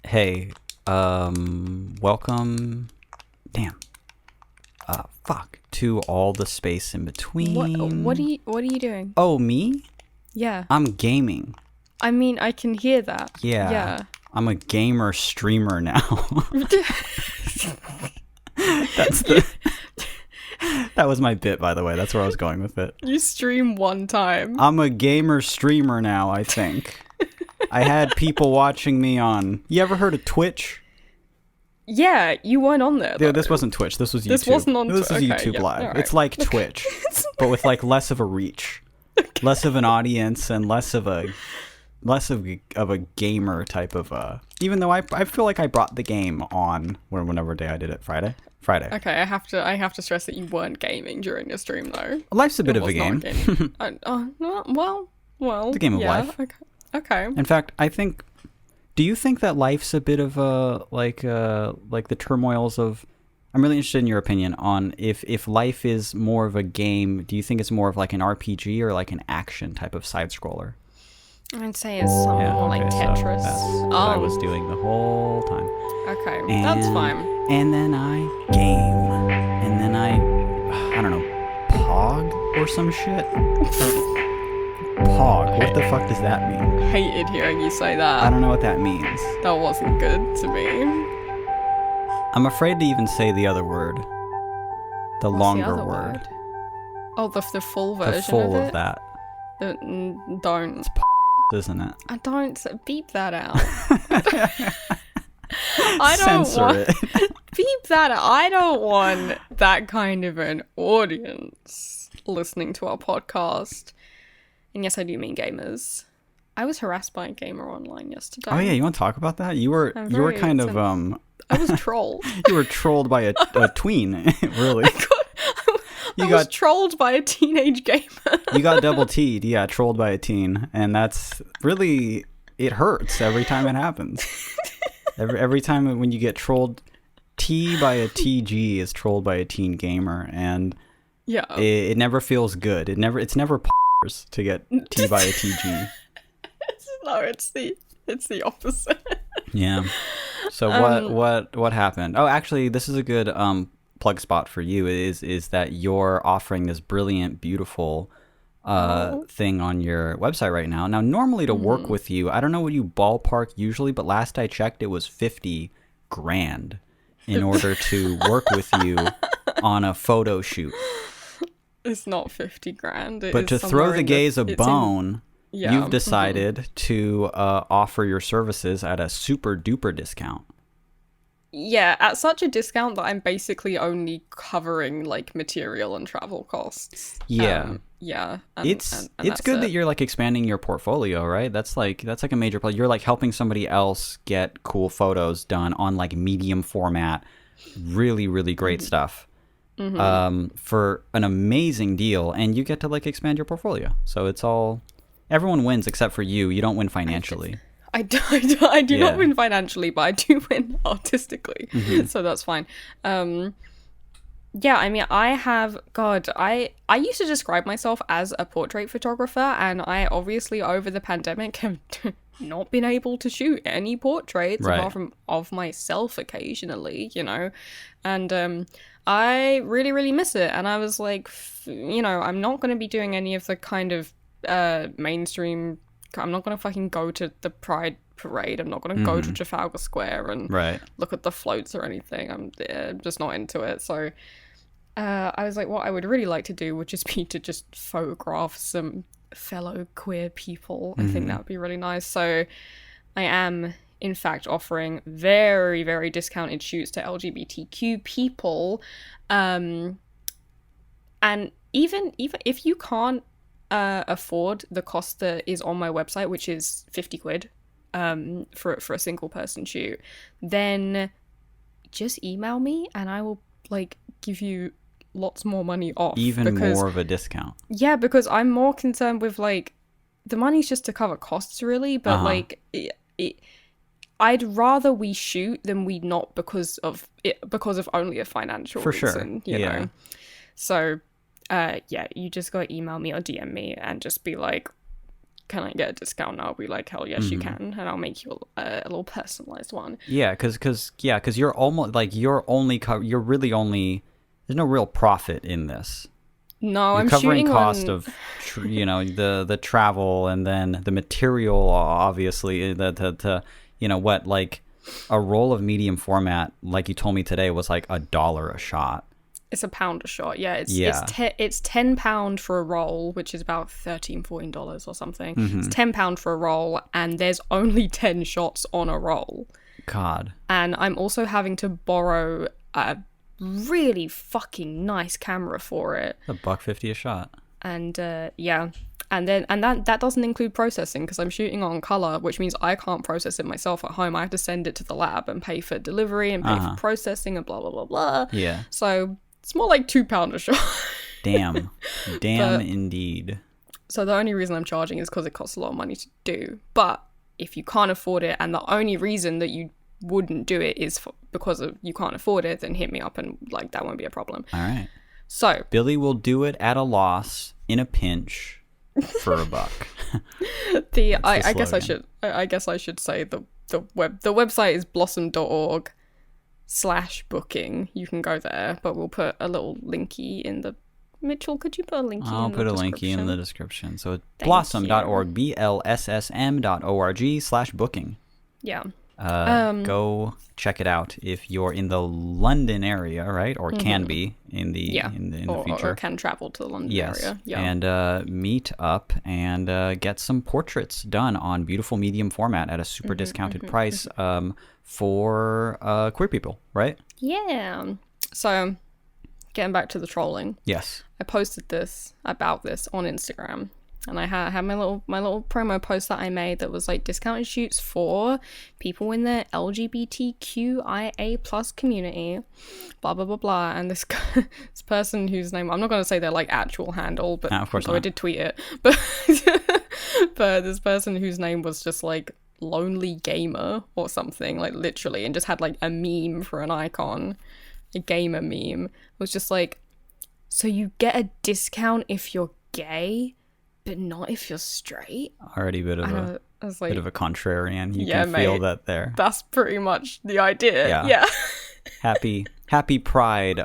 Hey, welcome. Damn. To all the space in between. What are you doing? Oh, me? Yeah. I'm gaming. I mean, I can hear that. Yeah. Yeah. I'm a gamer streamer now. That's the. That was my bit, by the way. That's where I was going with it. You stream one time. I'm a gamer streamer now, I think. I had people watching me on. You ever heard of Twitch? Yeah, you weren't on there. Yeah, this wasn't Twitch. This was YouTube. This wasn't on This is okay, YouTube yeah, Live. right. It's like Twitch, but with like less of a reach, less of an audience, and less of a gamer type of Even though I feel like I brought the game on whenever day I did it. Friday. Okay, I have to stress that you weren't gaming during your stream though. Life's a bit It of a was not game. Well, It's a game of yeah, life. Okay. In fact, I think. Do you think that life's a bit of a like the turmoils of? I'm really interested in your opinion on if life is more of a game. Do you think it's more of like an RPG or like an action type of side scroller? I'd say it's something more like so Tetris. that's what I was doing the whole time. Okay, And, that's fine. And then I game, and then I don't know, Pog or some shit. Pog. What the fuck does that mean? Hated hearing you say that. I don't know what that means. That wasn't good to me. I'm afraid to even say the other word. The What's longer the other word. Oh, the full version The full of of it? that, Don't. isn't it? I don't beep that out. I don't Censor want it. beep that out. I don't want that kind of an audience listening to our podcast. And yes, I do mean gamers. I was harassed by a gamer online yesterday. Oh yeah, you want to talk about that? You were very kind of I was trolled. you were trolled by a tween, really. I was trolled by a teenage gamer. You got double T'd, yeah, trolled by a teen, and that's really, it hurts every time it happens. Every time when you get trolled, T by a TG is trolled by a teen gamer, and Yeah. it never feels good. It's never to get T by a TG. No, it's the opposite. Yeah. So what happened? Oh, actually, this is a good plug spot for you. Is that you're offering this brilliant, beautiful thing on your website right now. Now, normally to work with you, I don't know what you ballpark usually, but last I checked, it was $50,000 in order to work with you on a photo shoot. It's not 50 grand. But to throw the gays a bone, you've decided to offer your services at a super duper discount. Yeah, at such a discount that I'm basically only covering like material and travel costs. Yeah. Yeah. It's good that you're like expanding your portfolio, right? That's like a major play. You're like helping somebody else get cool photos done on like medium format. Really, really great stuff. For an amazing deal, and you get to like expand your portfolio. So it's all, everyone wins except for you. You don't win financially. I do not win financially, but I do win artistically. So that's fine. Yeah, I mean, I used to describe myself as a portrait photographer, and I obviously over the pandemic have not been able to shoot any portraits apart from of myself occasionally, you know, and I really, really miss it. And I was like, I'm not going to be doing any of the kind of mainstream. I'm not going to fucking go to the Pride Parade. I'm not going to go to Trafalgar Square and look at the floats or anything. I'm just not into it. So I was like, what I would really like to do would just be to just photograph some fellow queer people. I think that would be really nice. So I am, in fact, offering very, very discounted shoots to LGBTQ people. And even if you can't afford the cost that is on my website, which is 50 quid for a single person shoot, then just email me and I will like give you lots more money off, even more of a discount. Yeah, because I'm more concerned with like the money's just to cover costs really, but like I'd rather we shoot than we not because of only a financial reason, you know. So you just gotta email me or DM me and just be like, can I get a discount? And I'll be like, hell yes, you can, and I'll make you a little personalized one. Yeah, because you're almost like you're really only, there's no real profit in this. No, you're I'm covering shooting cost on... of the travel, and then the material, obviously, the what, like a roll of medium format, like you told me today, was like $1 a shot. It's £1 a shot. Yeah, it's £10 for a roll, which is about $13-14 or something. It's £10 for a roll, and there's only 10 shots on a roll. God. And I'm also having to borrow a really fucking nice camera for it. $1.50 a shot. And and that doesn't include processing, because I'm shooting on color, which means I can't process it myself at home. I have to send it to the lab and pay for delivery and pay for processing and blah blah blah blah. Yeah. So it's more like £2 a shot. Damn indeed. So the only reason I'm charging is because it costs a lot of money to do. But if you can't afford it, and the only reason that you wouldn't do it is because of you can't afford it, then hit me up, and like that won't be a problem. All right. So Billy will do it at a loss, in a pinch, for $1. I guess I should say the website is blossom.org/booking. You can go there, but we'll put a little linky in the... Mitchell, could you put a linky in the description? I'll put a linky in the description. So it's blossom.org, blssm.org/booking. Yeah. Go check it out if you're in the London area, right? Or can be in the future. Or can travel to the London area. Yeah. And meet up and get some portraits done on beautiful medium format at a super discounted price for queer people, right? Yeah. So getting back to the trolling. Yes. I posted about this on Instagram. And I had my little promo post that I made that was like discounted shoots for people in the LGBTQIA plus community, blah blah blah blah. And this person whose name, I'm not going to say their like actual handle, but of course not. I did tweet it. But but this person whose name was just like Lonely Gamer or something, like literally, and just had like a meme for an icon, a gamer meme. It was just like, so you get a discount if you're gay, but not if you're straight. Already a bit of a contrarian. You can mate, feel that there. That's pretty much the idea. Yeah. Happy Pride.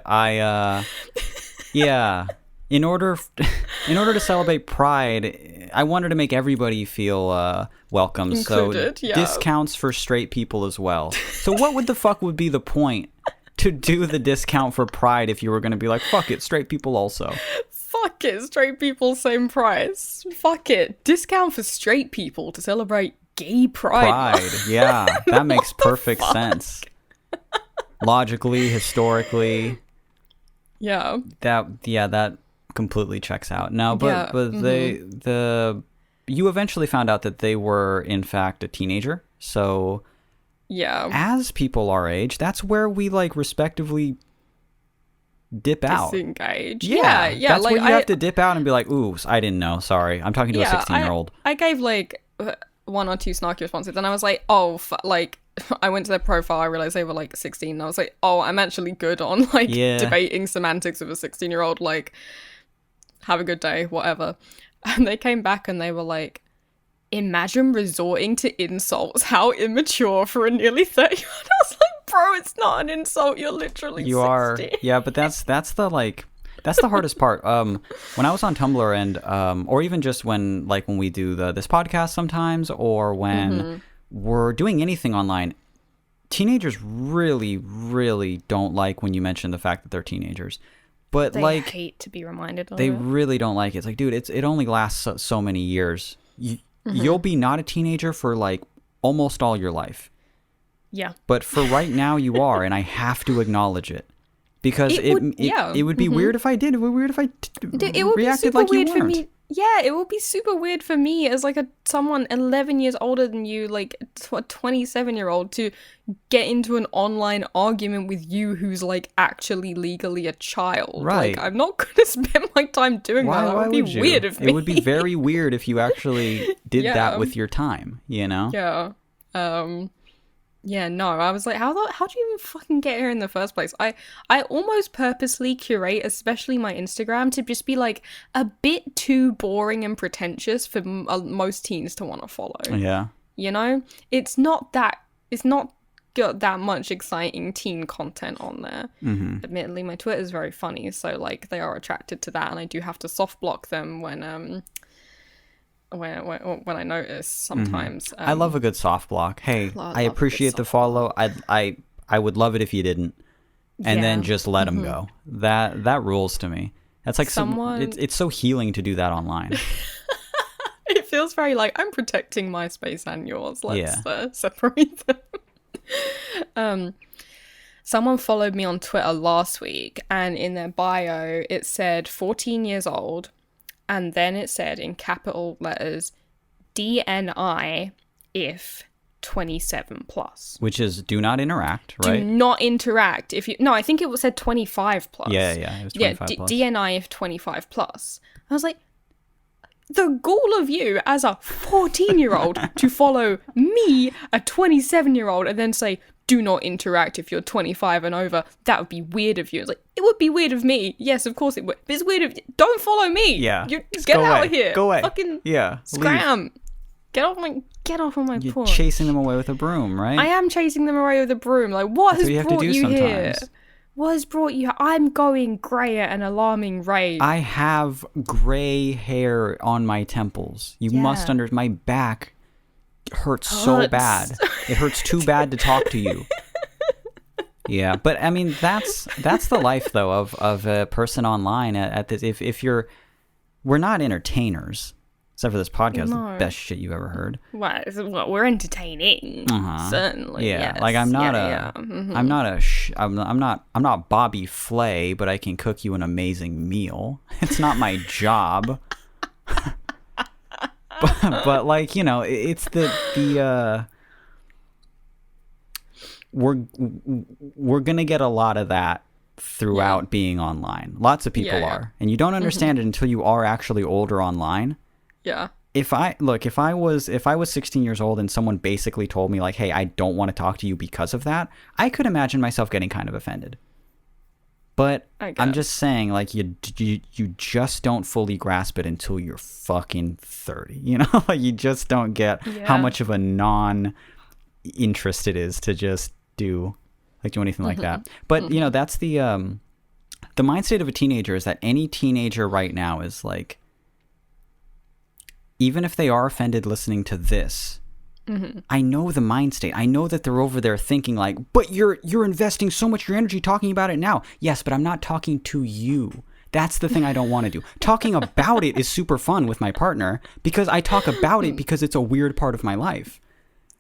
In order to celebrate Pride, I wanted to make everybody feel welcome. Included, so discounts for straight people as well. So what would be the point to do the discount for Pride if you were going to be like, fuck it, straight people also? Fuck it, straight people, same price. Fuck it, discount for straight people to celebrate gay pride. Yeah, that makes perfect sense. Logically, historically. Yeah. That completely checks out. No, but you eventually found out that they were in fact a teenager. So yeah, as people our age, that's where we like respectively dip out. Disengage. Yeah. That's like, where you have to dip out and be like, ooh, I didn't know. Sorry. I'm talking to a 16-year-old. I gave like one or two snarky responses, and I was like, oh, like, I went to their profile, I realized they were like 16, and I was like, oh, I'm actually good on like debating semantics with a 16-year-old, like, have a good day, whatever. And they came back and they were like, imagine resorting to insults, how immature for a nearly 30-year-old. I was like, bro, it's not an insult, you're literally 16. Are, yeah, but that's the hardest part. When I was on Tumblr and or even just when we do this podcast sometimes, or when we're doing anything online, teenagers really, really don't like when you mention the fact that they're teenagers. But they hate to be reminded of they it. really don't like it. It's like, dude, it only lasts so many years. You'll be not a teenager for like almost all your life. Yeah. But for right now you are, and I have to acknowledge it. Because it would be weird if I did. It would be weird if I reacted like you weren't. For me. Yeah, it would be super weird for me as like someone 11 years older than you, like a 27-year-old, to get into an online argument with you who's like actually legally a child. Right. Like, I'm not going to spend my time doing that. That would be weird of me. It would be very weird if you actually did that with your time, you know? Yeah. Yeah, no, I was like, how do you even fucking get here in the first place? I almost purposely curate, especially my Instagram, to just be like a bit too boring and pretentious for most teens to want to follow. Yeah. You know, it's not got that much exciting teen content on there. Mm-hmm. Admittedly, my Twitter is very funny, so like they are attracted to that, and I do have to soft block them when I notice sometimes. I love a good soft block. Hey, I appreciate the follow. I would love it if you didn't, and then just let them go. That rules to me. That's like it's so healing to do that online. It feels very like I'm protecting my space and yours. Let's separate them. Someone followed me on Twitter last week, and in their bio it said 14 years old. And then it said in capital letters, DNI if 27 plus. Which is do not interact, right? Do not interact. No, I think it said 25 plus. Yeah, it was 25 plus. DNI if 25 plus. I was like, the gall of you as a 14-year-old to follow me, a 27-year-old, and then say, do not interact if you're 25 and over. That would be weird of you. It's like, it would be weird of me. Yes, of course it would. But it's weird of you. Don't follow me. Yeah. Get out of here. Go away. Fucking scram. Leave. Get off of my You're porch. chasing them away with a broom, right? I am chasing them away with a broom. Like, what has brought you here? What has brought you here? I'm going grey at an alarming rate. I have grey hair on my temples. You must understand. My back hurts so bad. It hurts too bad to talk to you. Yeah, but I mean that's the life though of a person online at this. If we're not entertainers, except for this podcast, the best shit you've ever heard. Well, we're entertaining, certainly. Yeah, yes. like I'm not I'm not Bobby Flay, but I can cook you an amazing meal. It's not my job. But like, you know, it's the we're gonna get a lot of that throughout being online. Lots of people are, and you don't understand it until you are actually older online. Yeah. If I was 16 years old and someone basically told me like, hey, I don't want to talk to you because of that, I could imagine myself getting kind of offended. But I'm just saying, like, you just don't fully grasp it until you're fucking 30. You know, like you just don't get how much of a non-interest it is to just do anything like that. But you know, that's the mind state of a teenager is that any teenager right now is like, even if they are offended listening to this, I know the mind state. I know that they're over there thinking like, but you're investing so much of your energy talking about it now. Yes, but I'm not talking to you. That's the thing I don't want to do. Talking about it is super fun with my partner because I talk about it because it's a weird part of my life.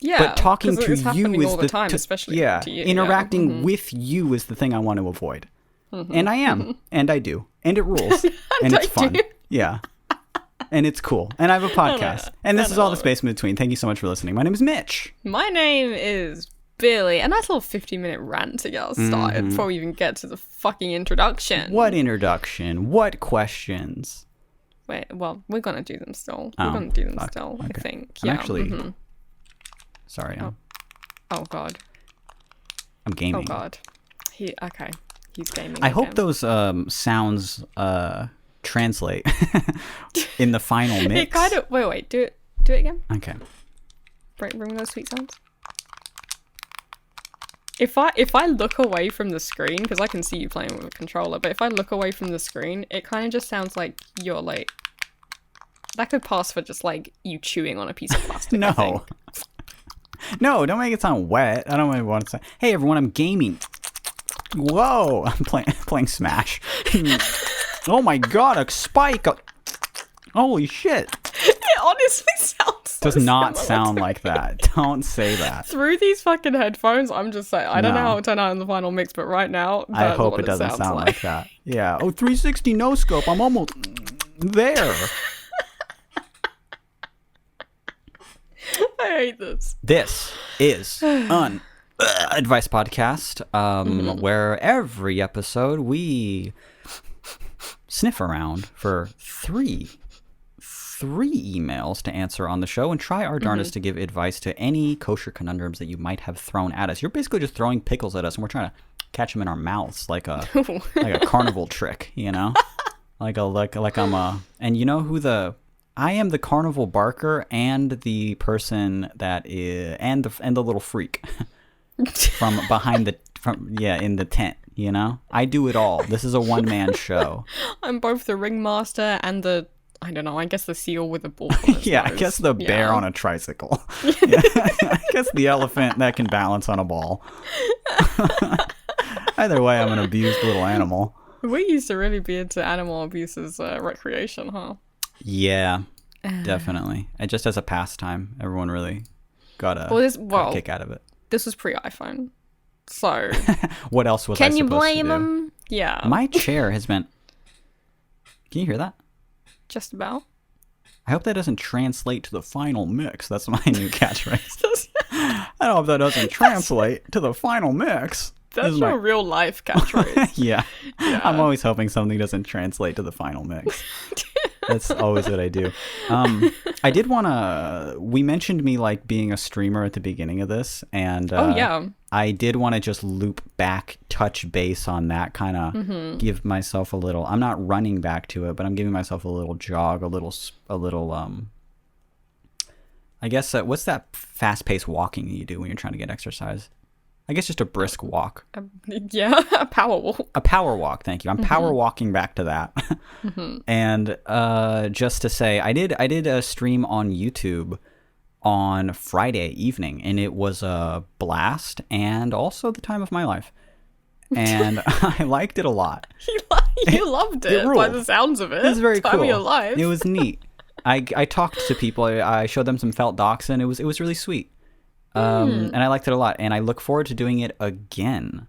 Yeah, but talking to you is all the time, especially to you. Interacting with you is the thing I want to avoid. And I am, and I do, and it rules, and it's fun. Yeah. And it's cool. And I have a podcast. And this is all the space in between. Thank you so much for listening. My name is Mitch. My name is Billy. And that's a little 50-minute rant to get us started before we even get to the fucking introduction. What introduction? What questions? Wait, well, we're going to do them still. We're going to do them still, okay. I think. I'm actually... Sorry. Oh, God. I'm gaming. Oh, God. He's gaming I hope those sounds... translate in the final mix. It kind of wait, do it again. Okay. Bring those sweet sounds. If I look away from the screen, because I can see you playing with a controller, but if I look away from the screen, it kind of just sounds like you're like, that could pass for just like you chewing on a piece of plastic. No. No, don't make it sound wet. I don't really want to say, hey everyone, I'm gaming. Whoa, I'm playing Smash. Oh my god, a spike! Holy shit! It honestly sounds does not sound like that. Don't say that. Through these fucking headphones, I'm just saying, I don't know how it'll turn out in the final mix, but right now, I hope it doesn't sound like that. Yeah. Oh, 360 no scope. I'm almost there. I hate this. This is Advice Podcast, where every episode we sniff around for three 3 emails to answer on the show and try our darndest to give advice to any kosher conundrums that you might have thrown at us. You're basically just throwing pickles at us, and we're trying to catch them in our mouths like a carnival trick, you know? like I'm and you know who I am the carnival barker and the person that is and the little freak from behind in the tent, you know? I do it all. This is a one-man show. I'm both the ringmaster and I don't know, I guess the seal with a ball. Yeah, I guess the bear on a tricycle. Yeah. I guess the elephant that can balance on a ball. Either way, I'm an abused little animal. We used to really be into animal abuse as recreation, huh? Yeah, definitely. And just as a pastime, everyone really got a kick out of it. This was pre-iPhone, so... What else was I supposed to do? Can you blame them? Yeah. My chair has been... Can you hear that? Just about. I hope that doesn't translate to the final mix. That's my new catchphrase. I don't know if that doesn't translate to the final mix. That's your real life catchphrase. Yeah. I'm always hoping something doesn't translate to the final mix. That's always what I do. I did want to... We mentioned me like being a streamer at the beginning of this. And I did want to just loop back, touch base on that, kind of give myself a little... I'm not running back to it, but I'm giving myself a little jog, a little I guess, what's that fast-paced walking you do when you're trying to get exercise? I guess just a brisk walk. A power walk. A power walk, thank you. I'm power walking back to that. And just to say, I did a stream on YouTube on Friday evening, and it was a blast and also the time of my life. And I liked it a lot. You loved it by the sounds of it. It was very cool. Time of your life. It was neat. I talked to people. I showed them some felt docs, and it was really sweet. And I liked it a lot, and I look forward to doing it again.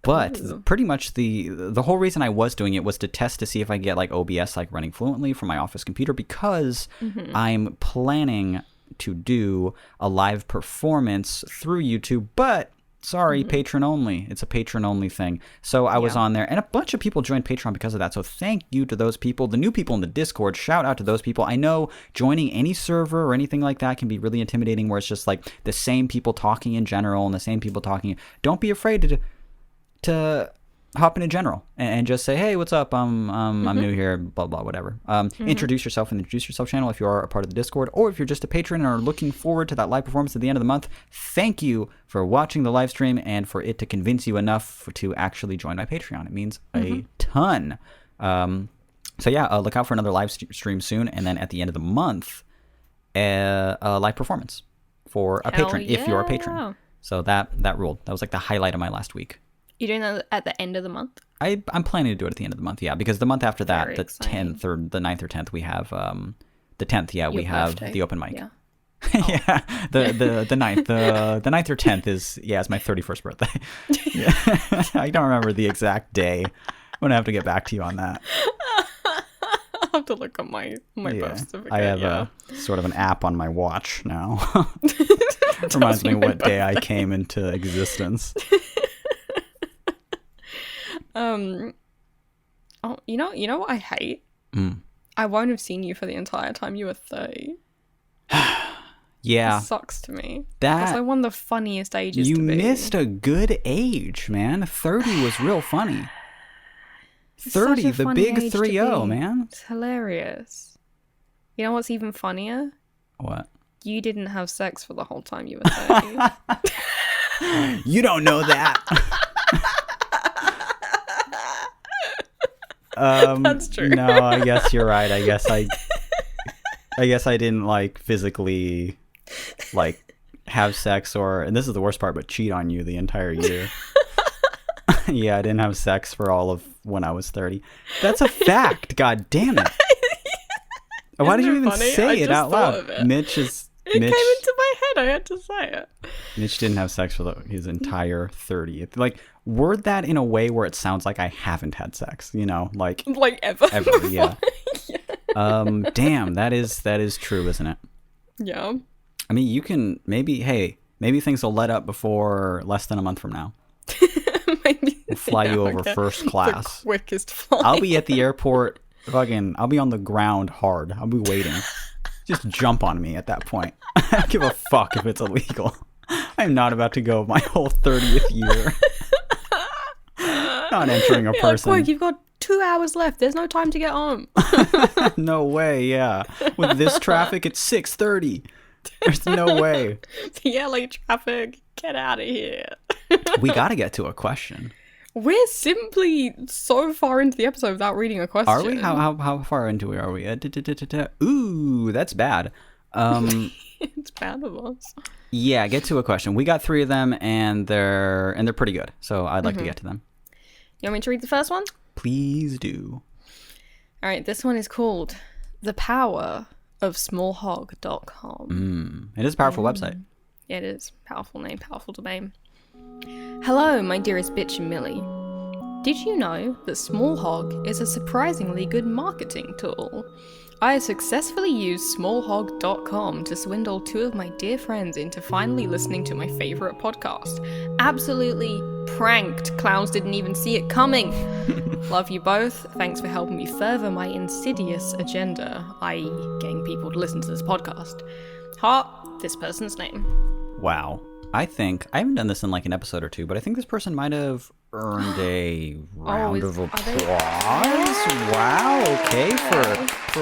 But pretty much the whole reason I was doing it was to test to see if I get like OBS like running fluently from my office computer, because I'm planning to do a live performance through YouTube, but sorry, patron only. It's a patron only thing. So I was on there, and a bunch of people joined Patreon because of that. So thank you to those people. The new people in the Discord, shout out to those people. I know joining any server or anything like that can be really intimidating, where it's just like the same people talking in general and the same people talking. Don't be afraid to hop into general and just say, hey, what's up? I'm new here, blah, blah, whatever. Introduce yourself in the Introduce Yourself channel if you are a part of the Discord, or if you're just a patron and are looking forward to that live performance at the end of the month. Thank you for watching the live stream and for it to convince you enough to actually join my Patreon. It means a ton. So yeah, look out for another live stream soon. And then at the end of the month, a live performance for a patron, if you're a patron. So that ruled. That was like the highlight of my last week. You're doing that at the end of the month? I'm planning to do it at the end of the month, yeah, because the month after that, Very the exciting. 10th or the 9th or 10th, we have the 10th, yeah, we have birthday. the open mic. Yeah. Yeah, the 9th, the 9th or 10th is my 31st birthday. Yeah. I don't remember the exact day. I'm gonna have to get back to you on that. I'll have to look at my birth certificate. I have a sort of an app on my watch now. Reminds me what day I came into existence. You know what I hate? I won't have seen you for the entire time you were 30. Yeah. It sucks to me. That's like one of the funniest ages to be. You missed a good age, man. 30 was real funny. 30, the big 3-0, man. It's hilarious. You know what's even funnier? What? You didn't have sex for the whole time you were 30. You don't know that. That's true. No, I guess you're right. I guess I didn't like physically like have sex and this is the worst part, but cheat on you the entire year. Yeah, I didn't have sex for all of when I was 30. That's a fact. God damn it. Why did you even say it out loud? Mitch came into my head. I had to say it. Mitch didn't have sex for his entire 30th. Like, word that in a way where it sounds like I haven't had sex, you know, like ever. Yeah. Damn, that is true, isn't it? Yeah. I mean, you can maybe things will let up before less than a month from now. Maybe We'll fly you over first class. The quickest flight. I'll be at the airport I'll be on the ground hard. I'll be waiting. Just jump on me at that point. I don't give a fuck if it's illegal. I'm not about to go my whole 30th year. Not entering a person. Quick, you've got 2 hours left. There's no time to get home. No way, yeah. With this traffic, it's 6:30. There's no way. The LA traffic. Get out of here. We got to get to a question. We're simply so far into the episode without reading a question. Are we? How far into it are we? Ooh, that's bad. It's bad of us. Yeah, get to a question. We got 3 of them, and they're pretty good. So I'd like to get to them. You want me to read the first one? Please do. All right, this one is called The Power of smallhog.com. It is a powerful website. Yeah, it is. Powerful name, powerful domain. Hello, my dearest bitch Millie. Did you know that Smallhog is a surprisingly good marketing tool? I successfully used smallhog.com to swindle 2 of my dear friends into finally listening to my favourite podcast. Absolutely pranked. Clowns didn't even see it coming. Love you both. Thanks for helping me further my insidious agenda, i.e. getting people to listen to this podcast. Heart, this person's name. Wow. I haven't done this in like an episode or 2, but I think this person might have earned a round of applause. Wow, okay, for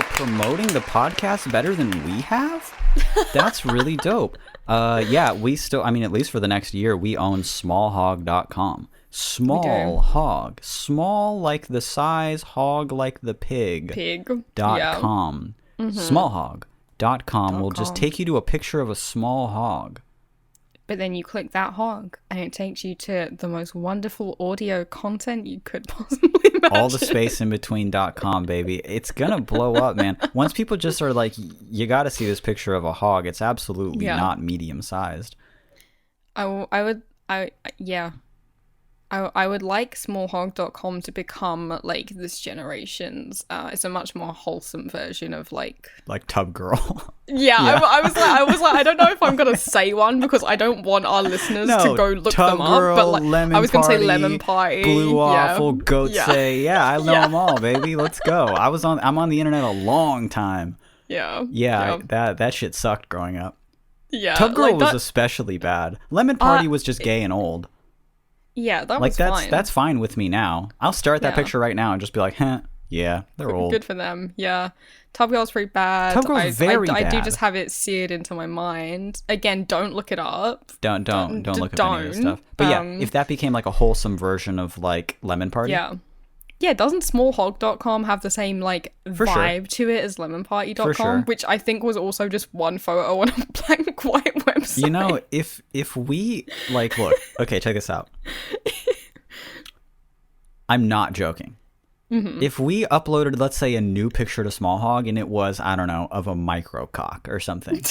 promoting the podcast better than we have? That's really dope. Yeah, we still, I mean, at least for the next year, we own smallhog.com. Small hog. Small like the size, hog like the pig. .com. Smallhog.com will just take you to a picture of a small hog. But then you click that hog, and it takes you to the most wonderful audio content you could possibly imagine. All the space in between .com, baby. It's gonna blow up, man. Once people just are like, you gotta see this picture of a hog, it's absolutely not medium-sized. I would like smallhog.com to become like this generation's it's a much more wholesome version of like Tub Girl. Yeah. I was like I don't know if I'm gonna say one because I don't want our listeners to go look Tub them Girl, up, but like I was gonna say Lemon Party, Blue Waffle, Goat Say. I know them all, baby. Let's go. I'm on the internet a long time. That shit sucked growing up. Tub Girl was especially bad. Lemon Party was just gay and old. Yeah, that was fine. That's fine with me now. I'll stare at that picture right now and just be like, yeah, they're old. Good for them. Yeah. Tub Girl's pretty bad. Tub Girl's very bad. I do just have it seared into my mind. Again, don't look it up. Don't look up any of this stuff. But yeah, if that became like a wholesome version of like Lemon Party. Yeah, doesn't smallhog.com have the same like vibe to it as lemonparty.com, which I think was also just one photo on a blank white website. You know, if we like look, okay, check this out. I'm not joking. If we uploaded, let's say, a new picture to Smallhog and it was, I don't know, of a microcock or something.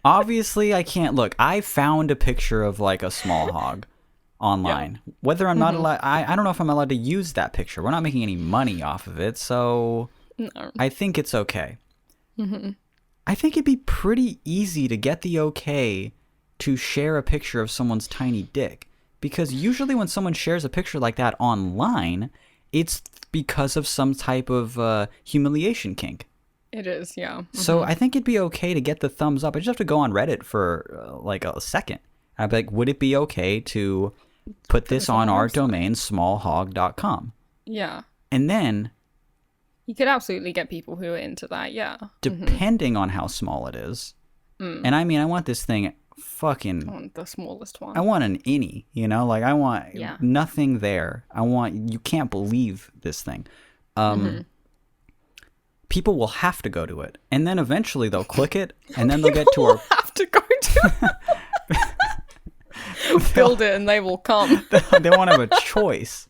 Obviously, I can't look. I found a picture of like a small hog online. Whether I'm not allowed, I don't know if I'm allowed to use that picture. We're not making any money off of it, so I think it's okay. I think it'd be pretty easy to get the okay to share a picture of someone's tiny dick, because usually when someone shares a picture like that online, it's because of some type of humiliation kink. It is, yeah. So I think it'd be okay to get the thumbs up. I just have to go on Reddit for like a second. I'd be like, would it be okay to put this on our domain, smallhog.com? Yeah. And then you could absolutely get people who are into that, yeah. Depending on how small it is. And I mean, I want this thing fucking... I want the smallest one. I want an innie, you know? Like, I want nothing there. You can't believe this thing. People will have to go to it. And then eventually they'll click it, and then they'll get to our... have to go to it. Build it and they will come. They won't have a choice.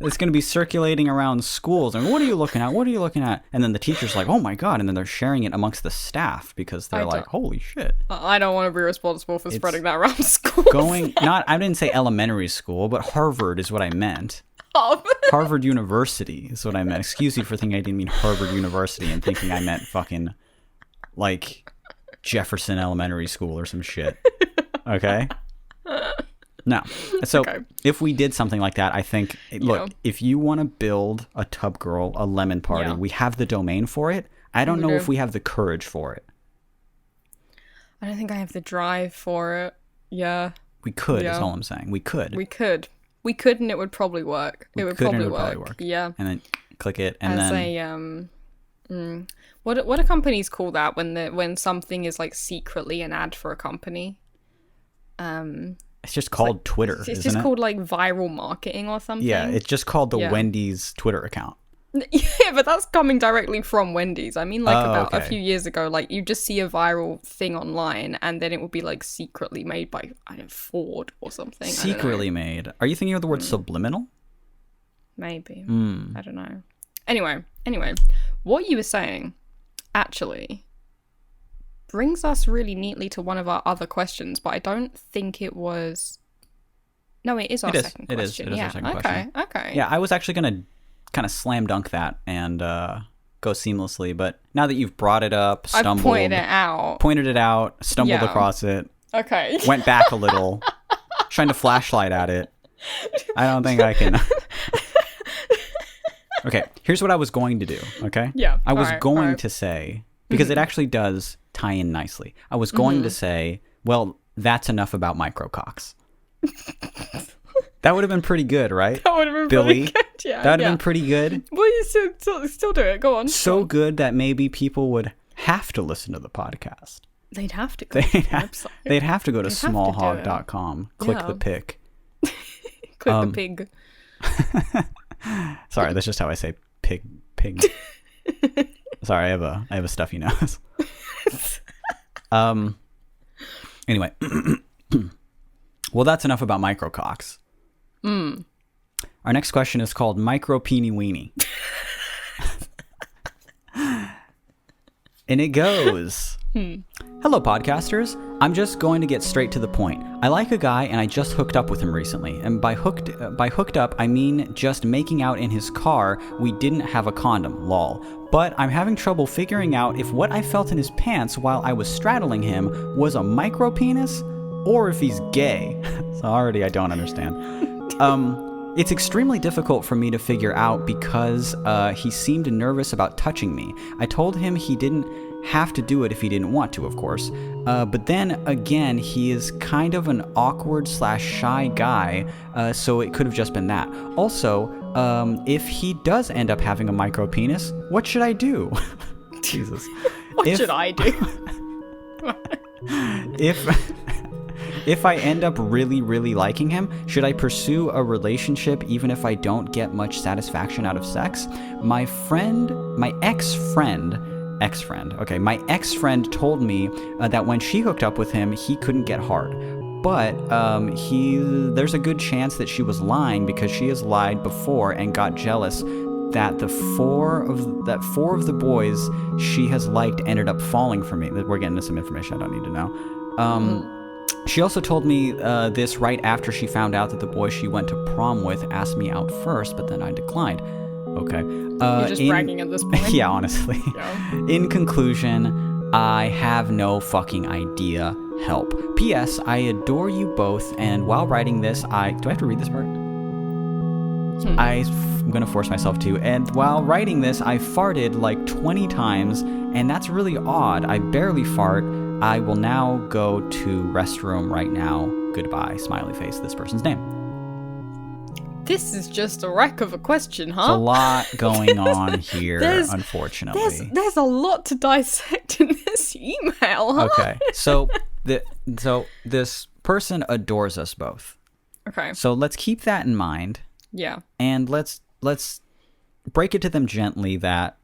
It's going to be circulating around schools. And what are you looking at? What are you looking at? And then the teacher's like, oh my God. And then they're sharing it amongst the staff because they're like, holy shit. I don't want to be responsible for spreading that around schools. I didn't say elementary school, but Harvard is what I meant. Harvard University is what I meant. Excuse me for thinking I didn't mean Harvard University and thinking I meant fucking like Jefferson Elementary School or some shit. Okay? No. So Okay. if we did something like that, I think, look, if you want to build a Tub Girl, a lemon party, we have the domain for it. I don't know if we have the courage for it. I don't think I have the drive for it. Yeah. We could, is all I'm saying. We could. We could, and it would probably work. It would probably work. Yeah. And then click it, and then... What do companies call that when something is like secretly an ad for a company? It's just called like, Twitter. It's just called like viral marketing or something. Yeah, it's just called the Wendy's Twitter account. Yeah, but that's coming directly from Wendy's. I mean, like a few years ago, like you just see a viral thing online, and then it would be like secretly made by Ford or something. Secretly made. Are you thinking of the word subliminal? Maybe. I don't know. Anyway, what you were saying actually brings us really neatly to one of our other questions, but I don't think it was... No, it is our second question. It is our second question. Okay. Yeah, I was actually going to kind of slam dunk that and go seamlessly, but now that you've brought it up, stumbled... pointed it out, stumbled across it. Okay. Went back a little, trying to flashlight at it. I don't think I can... Okay, here's what I was going to do, okay? Yeah. I was going to say, because it actually does tie in nicely. I was going to say, well, that's enough about micrococks. That would have been pretty good, right? That would have been Billy, pretty good, yeah. That would have been pretty good. Well, you still do it. Go on. So good that maybe people would have to listen to the podcast. They'd have to go to the website. They'd have to go to smallhog.com, click the pic. Click the pig. Sorry, that's just how I say pig. Sorry, I have a stuffy nose. Anyway, well, that's enough about micrococks. Our next question is called Micro Peeny Weeny. And it goes, Hello, podcasters. I'm just going to get straight to the point. I like a guy and I just hooked up with him recently. And by hooked up, I mean just making out in his car. We didn't have a condom, lol. But I'm having trouble figuring out if what I felt in his pants while I was straddling him was a micro penis or if he's gay. So already I don't understand. It's extremely difficult for me to figure out because he seemed nervous about touching me. I told him he didn't have to do it if he didn't want to, of course. But then again, he is kind of an awkward / shy guy, so it could have just been that. Also, if he does end up having a micro penis, what should I do? Jesus. What should I do? If I end up really, really liking him, should I pursue a relationship even if I don't get much satisfaction out of sex? My ex-friend told me that when she hooked up with him, he couldn't get hard. But there's a good chance that she was lying because she has lied before and got jealous that four of the boys she has liked ended up falling for me. We're getting into some information I don't need to know. She also told me this right after she found out that the boy she went to prom with asked me out first, but then I declined. Okay. You're just bragging at this point. Yeah, honestly. Yeah. In conclusion, I have no fucking idea. Help. P.S. I adore you both, and while writing this, do I have to read this part? I'm going to force myself to. And while writing this, I farted like 20 times, and that's really odd. I barely fart. I will now go to restroom right now. Goodbye. Smiley face. This person's name. This is just a wreck of a question, huh? There's a lot going on here, unfortunately. There's a lot to dissect in this email, huh? Okay. So this person adores us both. Okay. So let's keep that in mind. Yeah. And let's break it to them gently that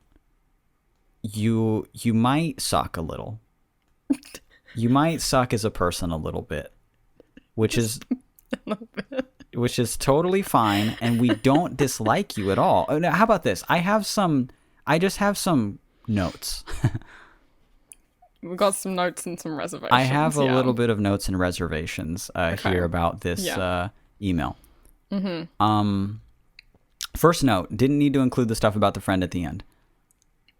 you might suck a little. You might suck as a person a little bit, which is totally fine, and we don't dislike you at all. Oh, now, how about this? I just have some notes. We've got some notes and some reservations. I have a little bit of notes and reservations here about this email. Mm-hmm. First note, didn't need to include the stuff about the friend at the end.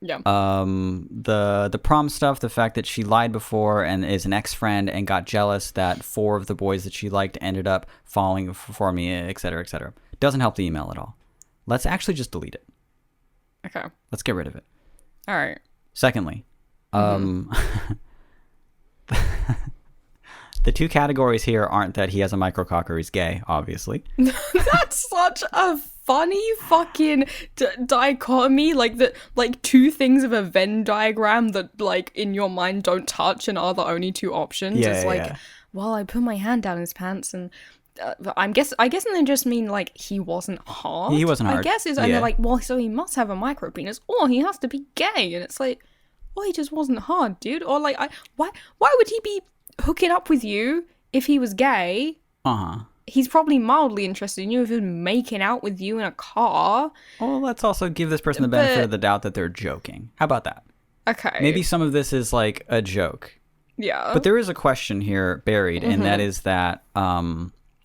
Yeah. The prom stuff, the fact that she lied before and is an ex-friend and got jealous that 4 of the boys that she liked ended up falling for me, etc., etc. Doesn't help the email at all. Let's actually just delete it. Okay. Let's get rid of it. All right. Secondly, the 2 categories here aren't that he has a microcock or he's gay, obviously. That's such a funny fucking dichotomy. Like 2 things of a Venn diagram that like in your mind don't touch and are the only 2 options. Yeah, it's like, well, I put my hand down his pants and I guess they just mean like he wasn't hard. He wasn't hard. I guess and they're like, well, so he must have a micro penis or he has to be gay, and it's like, well, he just wasn't hard, dude. Or like, why would he be hooking up with you if he was gay? He's probably mildly interested in you if he was making out with you in a car. Well, let's also give this person the benefit of the doubt that they're joking. How about that? Okay. Maybe some of this is like a joke. Yeah. But there is a question here buried, and that is that,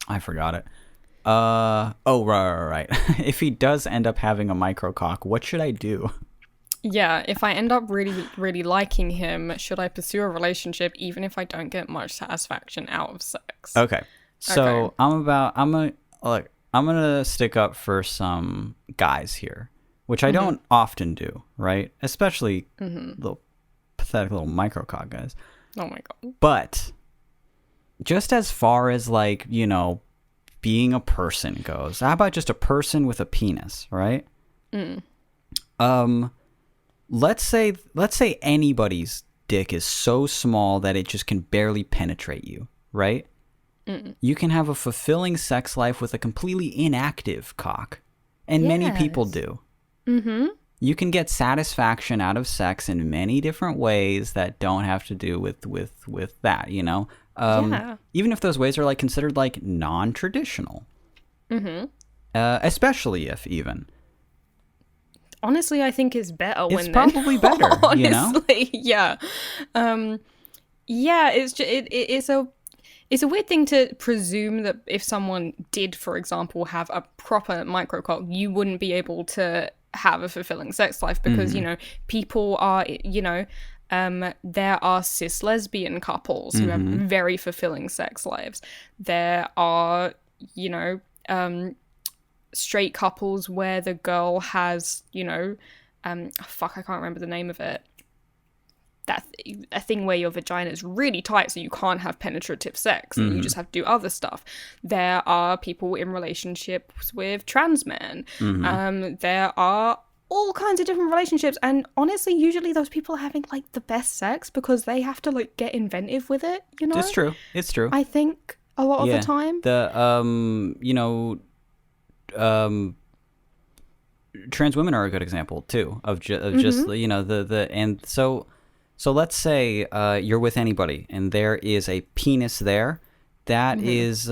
I forgot it. Right. If he does end up having a microcock, what should I do? Yeah, if I end up really, really liking him, should I pursue a relationship even if I don't get much satisfaction out of sex? Okay. So I'm gonna stick up for some guys here, which I don't often do, right? Especially little pathetic little microcock guys. Oh my god. But just as far as like, you know, being a person goes, how about just a person with a penis, right? Let's say anybody's dick is so small that it just can barely penetrate you, right? You can have a fulfilling sex life with a completely inactive cock. And many people do. You can get satisfaction out of sex in many different ways that don't have to do with that, you know? Even if those ways are like considered like non-traditional. Especially if even. Honestly, I think it's better when it's probably better, honestly, you know? Yeah. Yeah, it's a weird thing to presume that if someone did, for example, have a proper microcock, you wouldn't be able to have a fulfilling sex life because, you know, people are, you know, there are cis lesbian couples who have very fulfilling sex lives. There are, you know, straight couples where the girl has, you know, I can't remember the name of it. A thing where your vagina is really tight so you can't have penetrative sex and you just have to do other stuff. There are people in relationships with trans men. There are all kinds of different relationships, and honestly usually those people are having like the best sex because they have to like get inventive with it, you know? It's true. I think a lot of the time. You know, trans women are a good example too of just you know and so let's say you're with anybody and there is a penis there that is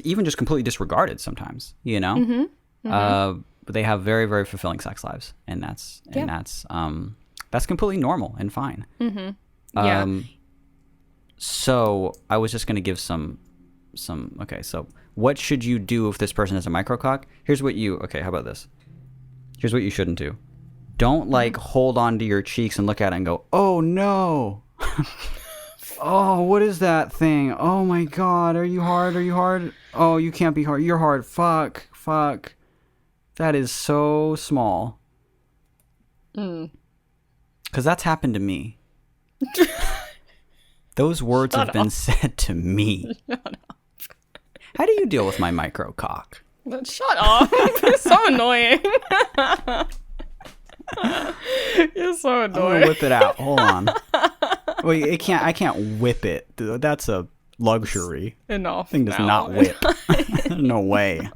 even just completely disregarded sometimes, you know. But they have very, very fulfilling sex lives, and that's completely normal and fine. So I was just going to give some okay, so what should you do if this person has a microcock? How about this? Here's what you shouldn't do. Don't like hold on to your cheeks and look at it and go, oh no. Oh, what is that thing? Oh my god, are you hard? Oh, you can't be hard. You're hard. Fuck. That is so small. Because that's happened to me. Those words have been said to me. Shut up. How do you deal with my microcock? Shut up. It's so annoying. You're so annoying. I'm gonna whip it out. Hold on. Wait, I can't whip it. That's a luxury. Enough. Thing does not whip. No way.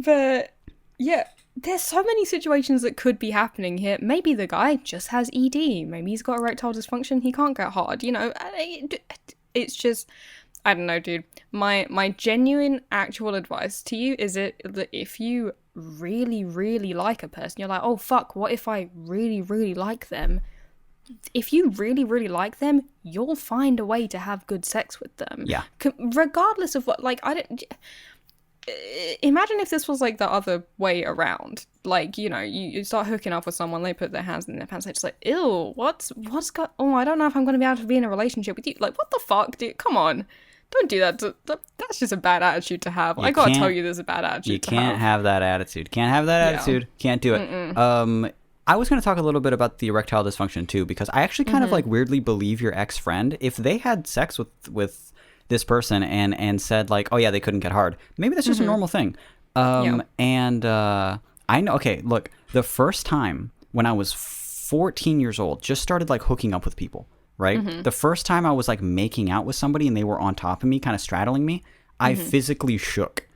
But yeah, there's so many situations that could be happening here. Maybe the guy just has ED. Maybe he's got erectile dysfunction. He can't get hard. You know, it's just, I don't know, dude. My genuine actual advice to you is that if you really, really like a person, you're like, oh fuck, what if I really, really like them? If you really, really like them, you'll find a way to have good sex with them. Yeah. Regardless of what, like, imagine if this was like the other way around. Like, you know, you start hooking up with someone, they put their hands in their pants, they're just like, ew, what's got, oh, I don't know if I'm going to be able to be in a relationship with you. Like, what the fuck, dude? Come on. Don't do that. That's just a bad attitude to have. I gotta tell you, there's a bad attitude to have. You can't have that attitude. Can't have that attitude. Can't do it. I was going to talk a little bit about the erectile dysfunction too, because I actually kind of like weirdly believe your ex-friend. If they had sex with this person and said like, oh yeah, they couldn't get hard, maybe that's just a normal thing. And I know, okay, look, the first time when I was 14 years old, just started like hooking up with people. Right? The first time I was like making out with somebody and they were on top of me, kind of straddling me, I physically shook.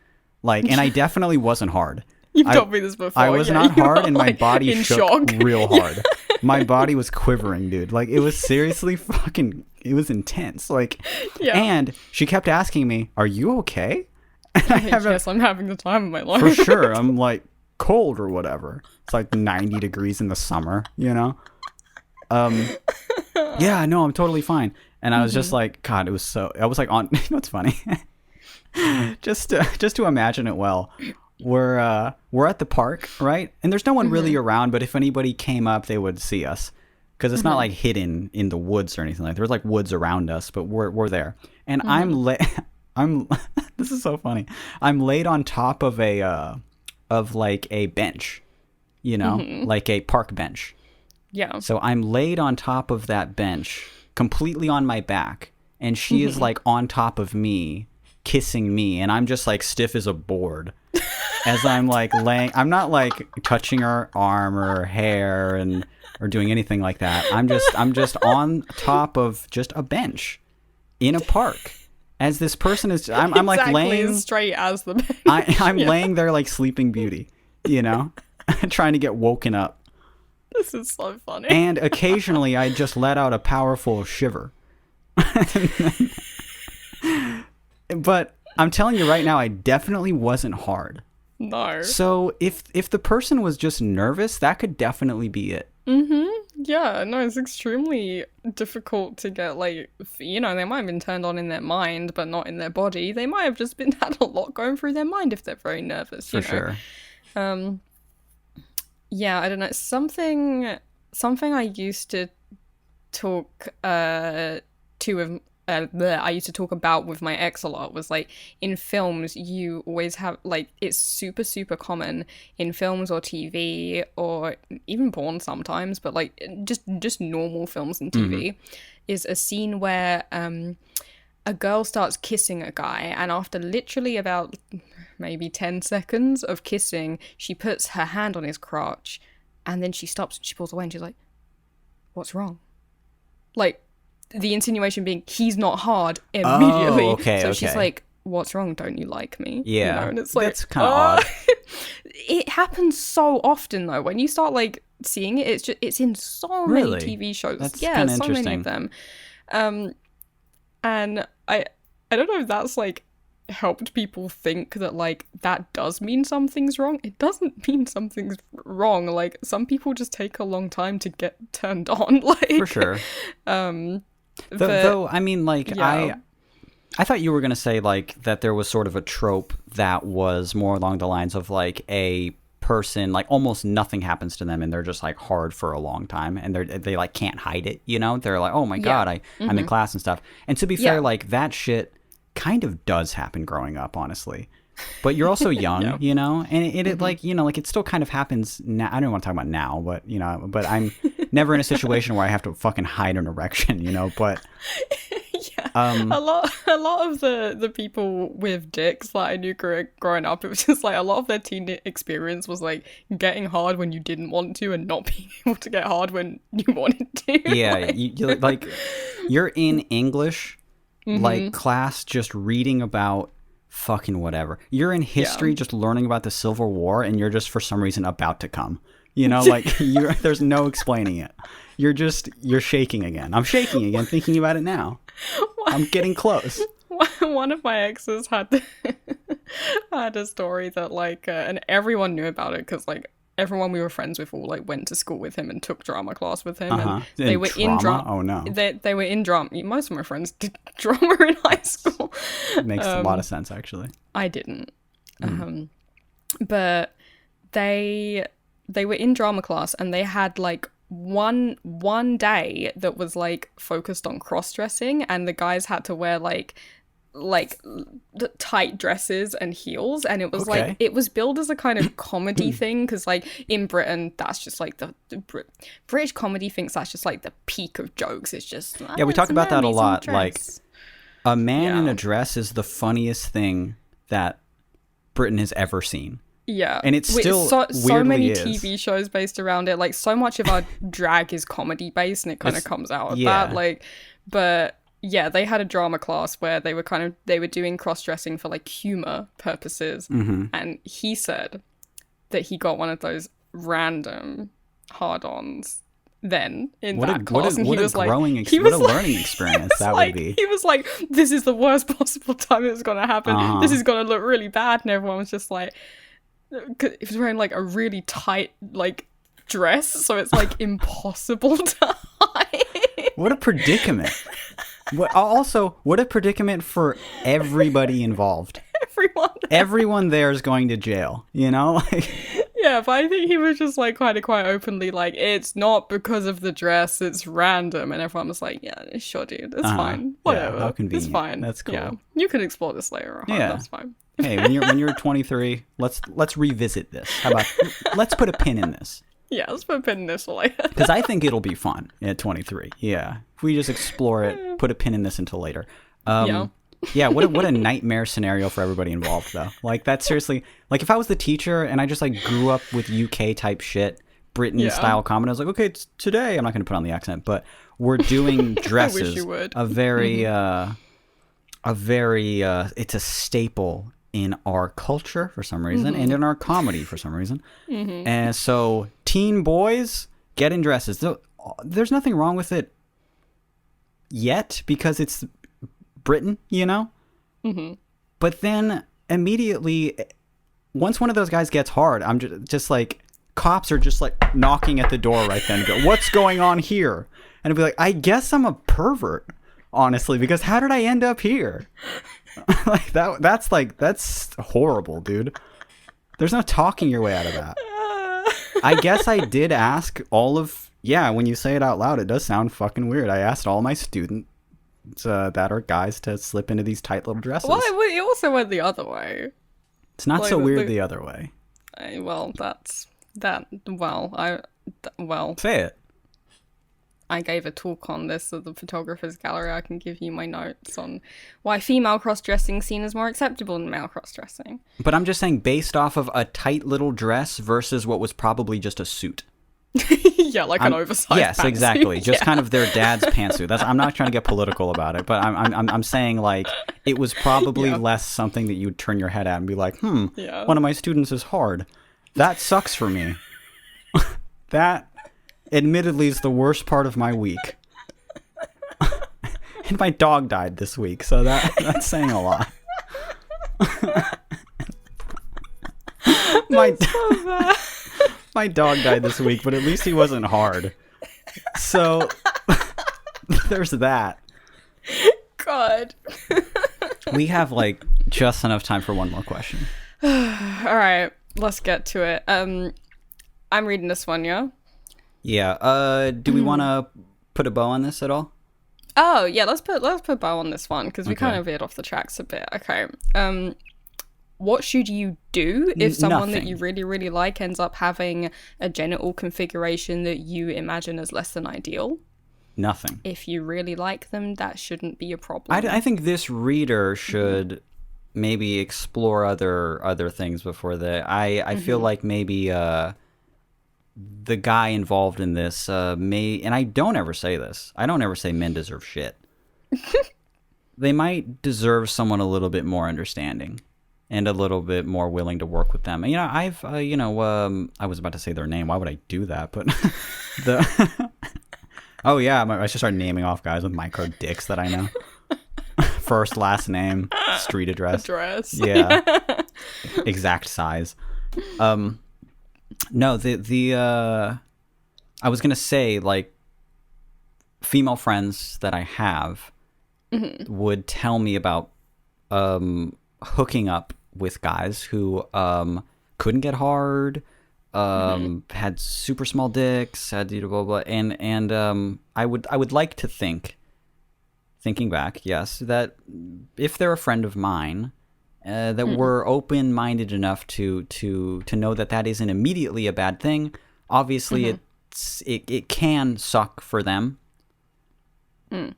Like, and I definitely wasn't hard. You've told me this before. I was not hard, and my body shook real hard. My body was quivering, dude. Like, it was seriously fucking, it was intense. Like, and she kept asking me, are you okay? And yes, I'm having the time of my life. For sure. I'm like cold or whatever. It's like 90 degrees in the summer, you know? Yeah, no, I'm totally fine. And I was just like, God, it was so, I was like on, you know what's funny? just to imagine it well. We're at the park, right? And there's no one really around, but if anybody came up, they would see us. Because it's not like hidden in the woods or anything like that. There's like woods around us, but we're there. And I'm this is so funny. I'm laid on top of like a bench, you know, like a park bench. Yeah. So I'm laid on top of that bench, completely on my back, and she is like on top of me, kissing me, and I'm just like stiff as a board. As I'm like laying, I'm not like touching her arm or her hair or doing anything like that. I'm just on top of just a bench in a park. As this person is, I'm like laying as straight as the bench. I'm laying there like Sleeping Beauty, you know, trying to get woken up. This is so funny. And occasionally I just let out a powerful shiver. But I'm telling you right now, I definitely wasn't hard. No. So if the person was just nervous, that could definitely be it. Yeah, no, it's extremely difficult to get, like, you know, they might have been turned on in their mind, but not in their body. They might have just had a lot going through their mind if they're very nervous, you know? For sure. Yeah, I don't know. Something I used to talk I used to talk about with my ex a lot was like in films you always have like it's super super common in films or TV or even porn sometimes, but like just normal films and TV is a scene where a girl starts kissing a guy, and after literally about maybe 10 seconds of kissing, she puts her hand on his crotch, and then she stops and she pulls away and she's like, what's wrong? Like, the insinuation being he's not hard immediately. Oh, okay, so she's like, what's wrong? Don't you like me? Yeah. You know? And it's like, that's kind of odd. It happens so often though. When you start like seeing it, it's in so many TV shows. That's yeah, so many of them. And I don't know if that's like helped people think that like that does mean something's wrong. It doesn't mean something's wrong. Like some people just take a long time to get turned on. Like for sure. Though I mean, like yeah. I thought you were gonna say like that there was sort of a trope that was more along the lines of like a person like almost nothing happens to them and they're just like hard for a long time and they like can't hide it, you know? They're like, oh my god, I'm in class and stuff. And to be fair, like that shit kind of does happen growing up, honestly. But you're also young, you know, and it like, you know, like it still kind of happens now. I don't want to talk about now, but you know, but I'm never in a situation where I have to fucking hide an erection, you know, but a lot of the people with dicks that I knew growing up, it was just like a lot of their teen experience was like getting hard when you didn't want to and not being able to get hard when you wanted to. Yeah, you're in English like class just reading about fucking whatever. You're in history just learning about the Civil War and you're just for some reason about to come. You know, like there's no explaining it. You're shaking again. I'm shaking again thinking about it now. I'm getting close. One of my exes had a story that like and everyone knew about it because like everyone we were friends with all like went to school with him and took drama class with him and they were in drama. Oh no. They were in drama. Most of my friends did drama in high school. It makes a lot of sense actually. I didn't. But they were in drama class, and they had like one day that was like focused on cross-dressing, and the guys had to wear like tight dresses and heels, and it was like, it was billed as a kind of comedy thing, because like in Britain that's just like the British comedy thinks that's just like the peak of jokes. It's just we talk about that a lot. Like, a man in a dress is the funniest thing that Britain has ever seen. Yeah, and it's still so many TV shows based around it. Like, so much of our drag is comedy based, and it kind of comes out of that. Like, but yeah, they had a drama class where they were doing cross-dressing for like humor purposes, and he said that he got one of those random hard-ons then in that class, and he was like, what a learning experience that would be. He was like, this is the worst possible time it's gonna happen. This is gonna look really bad, and everyone was just like, he was wearing like a really tight like dress, so it's like impossible to hide. What a predicament. What a predicament for everybody involved. Everyone there is going to jail, you know? Like, yeah, but I think he was just like quite openly like, it's not because of the dress, it's random, and everyone was like, yeah, sure, dude, it's fine, whatever, how convenient. It's fine, that's cool. Yeah, you can explore this later on. That's fine. Hey, when you're 23, let's revisit this. How about let's put a pin in this? Yeah, let's put a pin in this for later. Because I think it'll be fun at 23. Yeah, if we just explore it, put a pin in this until later. Yeah, what a nightmare scenario for everybody involved, though. Like, that's seriously, like, if I was the teacher and I just like grew up with UK type shit, Britain style comedy, I was like, okay, it's today. I'm not going to put on the accent, but we're doing dresses. I wish you would. It's a staple in our culture for some reason, and in our comedy for some reason. And so teen boys get in dresses. There's nothing wrong with it yet, because it's Britain, you know? But then immediately, once one of those guys gets hard, I'm just like, cops are just like knocking at the door right then and go, what's going on here? And I'd be like, I guess I'm a pervert, honestly, because how did I end up here? Like, that's horrible, dude. There's no talking your way out of that. I guess I did ask when you say it out loud, it does sound fucking weird. I asked all my students that are guys to slip into these tight little dresses. Well, it also went the other way. It's not like, so weird the other way. Say it. I gave a talk on this at the Photographers Gallery. I can give you my notes on why female cross-dressing is seen as more acceptable than male cross-dressing. But I'm just saying, based off of a tight little dress versus what was probably just a suit. Yeah, like an oversized Yes, pantsuit. Exactly. Just kind of their dad's pantsuit. I'm not trying to get political about it, but I'm saying, like, it was probably less something that you would turn your head at and be like, one of my students is hard. That sucks for me. That, admittedly, is the worst part of my week. And my dog died this week, so that's saying a lot. My dog died this week, but at least he wasn't hard. So there's that. God. We have like just enough time for one more question. All right, let's get to it. I'm reading this one, yeah? Yeah. Do we want to put a bow on this at all? Oh, yeah, let's put a bow on this one, because we kind of veered off the tracks a bit. Okay. What should you do if someone that you really, really like ends up having a genital configuration that you imagine as less than ideal? Nothing. If you really like them, that shouldn't be a problem. I think this reader should maybe explore other things before that. I feel like maybe the guy involved in this may, and I don't ever say this, I don't ever say men deserve shit. They might deserve someone a little bit more understanding and a little bit more willing to work with them. And, you know, I was about to say their name. Why would I do that? But oh yeah, I should start naming off guys with micro dicks that I know. First, last name, street address. Yeah. Exact size. No, I was going to say, like, female friends that I have would tell me about hooking up with guys who couldn't get hard, had super small dicks, had blah blah blah, and I would like to think, thinking back, yes, that if they're a friend of mine, that we're open-minded enough to know that that isn't immediately a bad thing. Obviously, it can suck for them,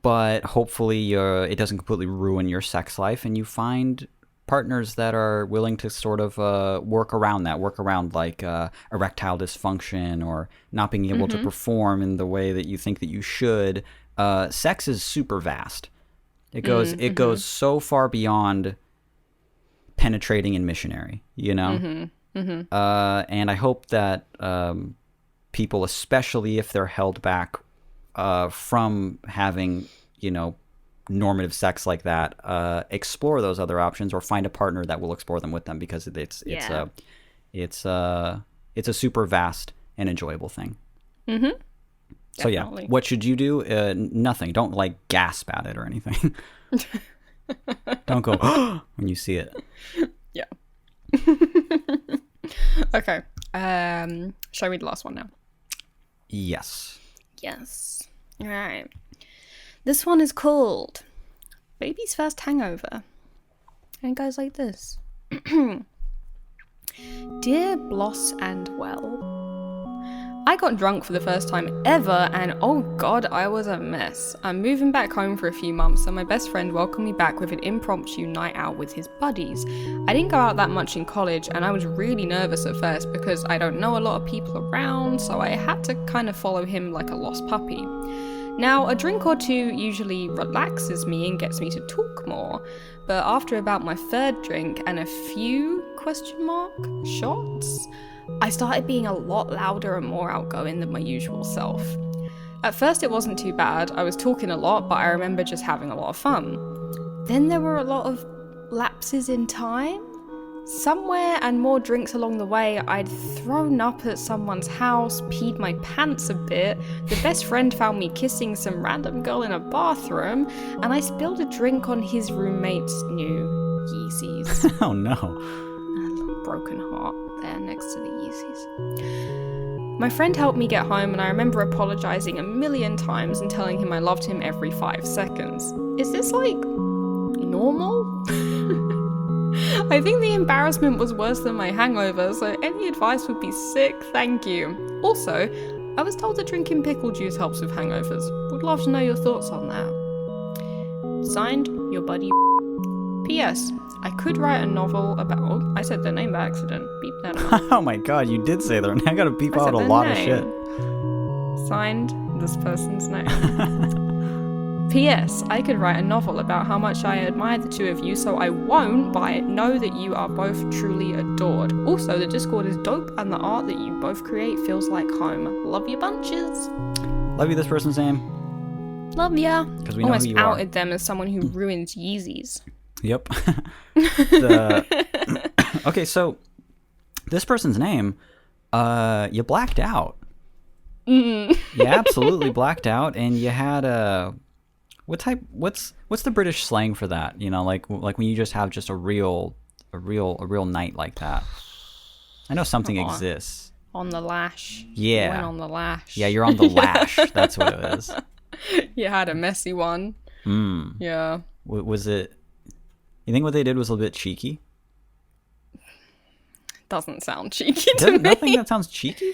but hopefully it doesn't completely ruin your sex life, and you find partners that are willing to sort of work around like erectile dysfunction or not being able to perform in the way that you think that you should. Sex is super vast. It goes so far beyond penetrating and missionary, you know? And I hope that people, especially if they're held back from having, you know, normative sex like that, explore those other options or find a partner that will explore them with them, because it's a super vast and enjoyable thing. So Definitely. yeah, what should you do? Nothing. Don't like gasp at it or anything. Don't go when you see it. Yeah. Okay. Shall I read the last one now? Yes. All right. This one is called Baby's First Hangover. And it goes like this. Dear Bloss and Well, I got drunk for the first time ever, and oh god, I was a mess. I'm moving back home for a few months, and my best friend welcomed me back with an impromptu night out with his buddies. I didn't go out that much in college, and I was really nervous at first because I don't know a lot of people around, so I had to kind of follow him like a lost puppy. Now, a drink or two usually relaxes me and gets me to talk more, but after about my third drink and a few shots, I started being a lot louder and more outgoing than my usual self. At first it wasn't too bad, I was talking a lot, but I remember just having a lot of fun. Then there were a lot of lapses in time. Somewhere and more drinks along the way, I'd thrown up at someone's house, peed my pants a bit, the best friend found me kissing some random girl in a bathroom, and I spilled a drink on his roommate's new Yeezys. Oh no. A little broken heart there next to the Yeezys. My friend helped me get home, and I remember apologizing a million times and telling him I loved him every 5 seconds. Is this like normal? I think the embarrassment was worse than my hangover, so any advice would be sick, thank you. Also, I was told that drinking pickle juice helps with hangovers. Would love to know your thoughts on that. Signed, your buddy. P.S. I could write a novel about... Oh, I said their name by accident. Beep that out. Oh my god, you did say their name. I gotta beep out a lot of shit. Signed, this person's name. P.S. I could write a novel about how much I admire the two of you, so I won't, but I know that you are both truly adored. Also, the Discord is dope, and the art that you both create feels like home. Love you bunches. Love you, this person's name. Love ya. Because we know almost who you outed are. them as someone who ruins Yeezys. Yep. Okay, so this person's name, you blacked out. You absolutely blacked out, and you had a... What's the British slang for that? You know, like when you just have just a real night like that. I know something exists. On the lash. Yeah. You went on the lash. Yeah, you're on the lash. That's what it is. You had a messy one. Yeah. Was it... You think what they did was a little bit cheeky? Doesn't sound cheeky to me. Nothing that sounds cheeky?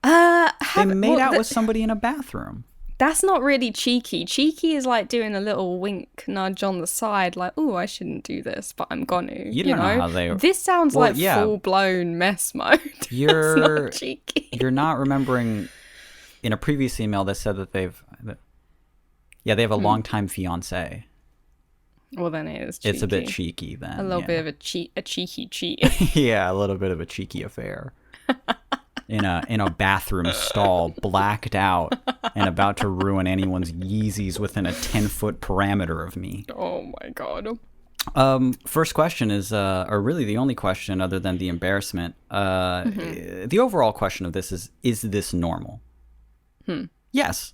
They made out with somebody in a bathroom. That's not really cheeky. Cheeky is like doing a little wink nudge on the side, like, "Oh, I shouldn't do this, but I'm gonna." You don't know how they... This sounds like full-blown mess mode. That's not cheeky. You're not remembering in a previous email that said that they have a longtime fiance. Well, then it is cheeky. It's a bit cheeky then. A little bit of a cheeky cheat. Yeah, a little bit of a cheeky affair. In a bathroom stall, blacked out, and about to ruin anyone's Yeezys within a 10-foot parameter of me. Oh my god. First question is, or really the only question other than the embarrassment, the overall question of this is this normal? Yes.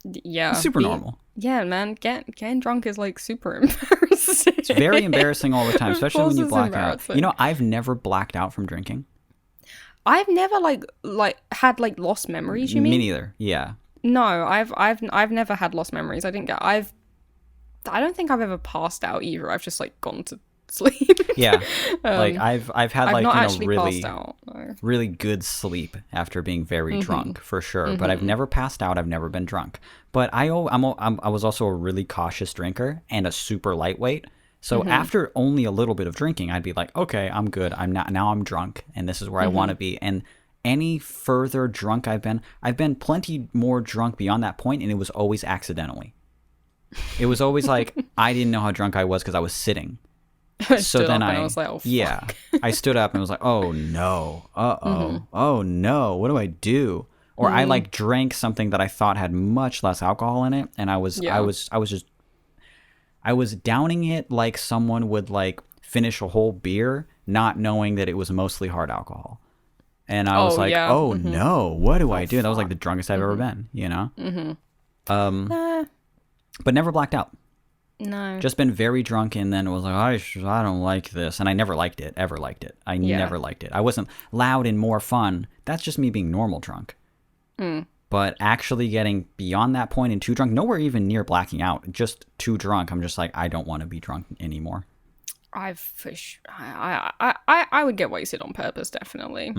Yeah. Super normal. Yeah, man, getting drunk is like super embarrassing. It's very embarrassing all the time, especially when you black out. Embarrassing. You know, I've never blacked out from drinking. I've never like had like lost memories. You mean? Me neither. Yeah. No, I've never had lost memories. I don't think I've ever passed out either. I've just like gone to sleep. Yeah. Like I've had like, not you know, actually really, passed out, no. really good sleep after being very drunk, for sure. But I've never passed out. I've never been drunk. But I was also a really cautious drinker and a super lightweight. So after only a little bit of drinking, I'd be like, okay, I'm good. Now I'm drunk and this is where I want to be. And any further drunk I've been plenty more drunk beyond that point, and it was always accidentally. It was always like I didn't know how drunk I was because I was sitting. So then I was like, oh, fuck. Yeah, I stood up and was like, oh no, oh no, what do I do? Or I like drank something that I thought had much less alcohol in it, and I was downing it like someone would like finish a whole beer, not knowing that it was mostly hard alcohol. And I was like, oh no, what do I do? That was like the drunkest I've ever been, you know? But never blacked out. No. Just been very drunk and then was like, I don't like this. And I never liked it, ever liked it. I never liked it. I wasn't loud and more fun. That's just me being normal drunk. But actually getting beyond that point and too drunk, nowhere even near blacking out, just too drunk. I'm just like, I don't want to be drunk anymore. I would get wasted on purpose, definitely.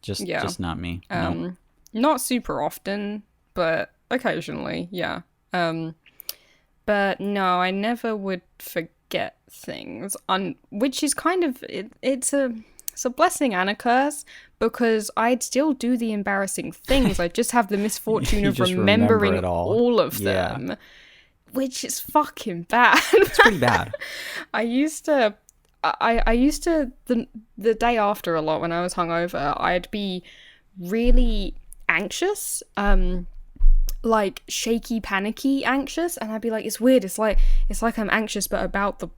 Just not me. Nope. Not super often, but occasionally, yeah. But no, I never would forget things, which is kind of it's a blessing and a curse, because I'd still do the embarrassing things. I just have the misfortune of remembering all of them, which is fucking bad. It's pretty bad. I used to the day after a lot when I was hungover, I'd be really anxious, like shaky, panicky anxious, and I'd be like, it's weird, it's like I'm anxious but about the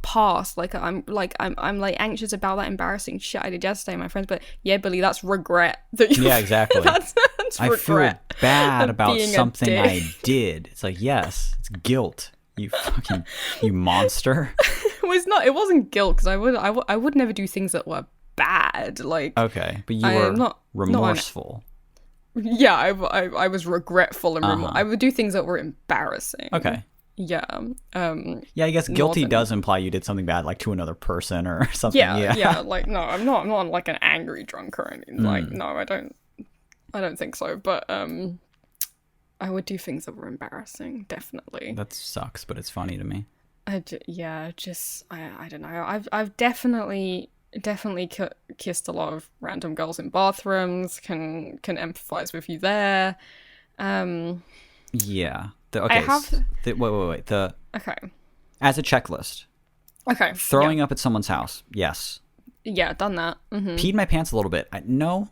past, like I'm anxious about that embarrassing shit I did yesterday, my friends. But yeah, Billy, that's regret. Yeah, exactly. that's I regret feel bad about something I did. It's like, yes, it's guilt. You fucking, you monster. It wasn't guilt, because I would never do things that were bad. Like, okay, but you were not remorseful. Yeah, I was regretful and I would do things that were embarrassing. Okay. Yeah. Yeah, I guess guilty does imply you did something bad, like to another person or something. Yeah. Like, no, I'm not like an angry drunk or anything. Like, no, I don't think so. But I would do things that were embarrassing, definitely. That sucks, but it's funny to me. I don't know. I've definitely kissed a lot of random girls in bathrooms. Can empathize with you there. Yeah. Okay. Wait. Okay. As a checklist. Okay. Throwing up at someone's house. Yes. Yeah, done that. Peed my pants a little bit. No,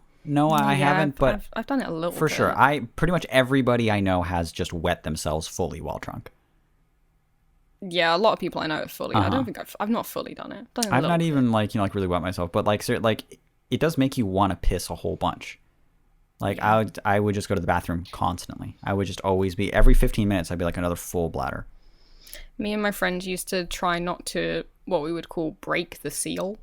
I haven't. But I've done it a little for bit. sure. Pretty much everybody I know has just wet themselves fully while drunk. Yeah, a lot of people I know have fully. I don't think I've not fully done it. I've not even like really wet myself, but like it does make you want to piss a whole bunch. Like I would just go to the bathroom constantly. I would just always be every 15 minutes. I'd be like another full bladder. Me and my friends used to try not to what we would call break the seal,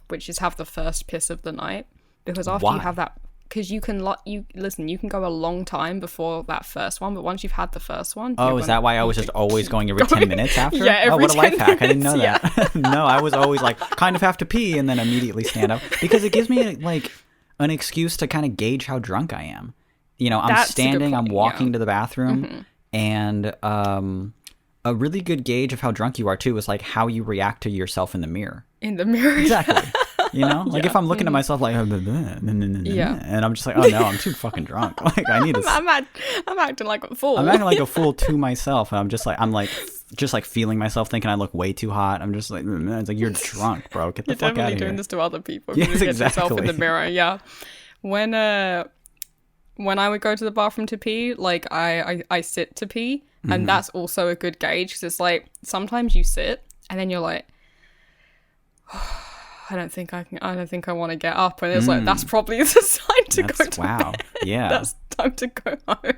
which is have the first piss of the night, because after you have that, because you can go a long time before that first one, but once you've had the first one. Oh, is that why I was just always going every 10 minutes after? Yeah, every what a life hack! I didn't know minutes, that. No, I was always like kind of have to pee and then immediately stand up, because it gives me like an excuse to kind of gauge how drunk I am. You know, I'm standing, I'm walking to the bathroom, and a really good gauge of how drunk you are too is like how you react to yourself in the mirror. In the mirror, exactly. You know, like if I'm looking at myself like, and I'm just like, oh no, I'm too fucking drunk. Like I need to. I'm acting like a fool. I'm acting like a fool to myself, and I'm just like feeling myself, thinking I look way too hot. I'm just like, it's like, you're drunk, bro. Get the fuck out of here. You're definitely doing this to other people. Yes, you get exactly. yourself in the mirror. Yeah. When I would go to the bathroom to pee, like I sit to pee, and that's also a good gauge, because it's like sometimes you sit and then you're like, I don't think I want to get up, and it's like that's probably the sign to go to bed. Yeah, that's time to go home.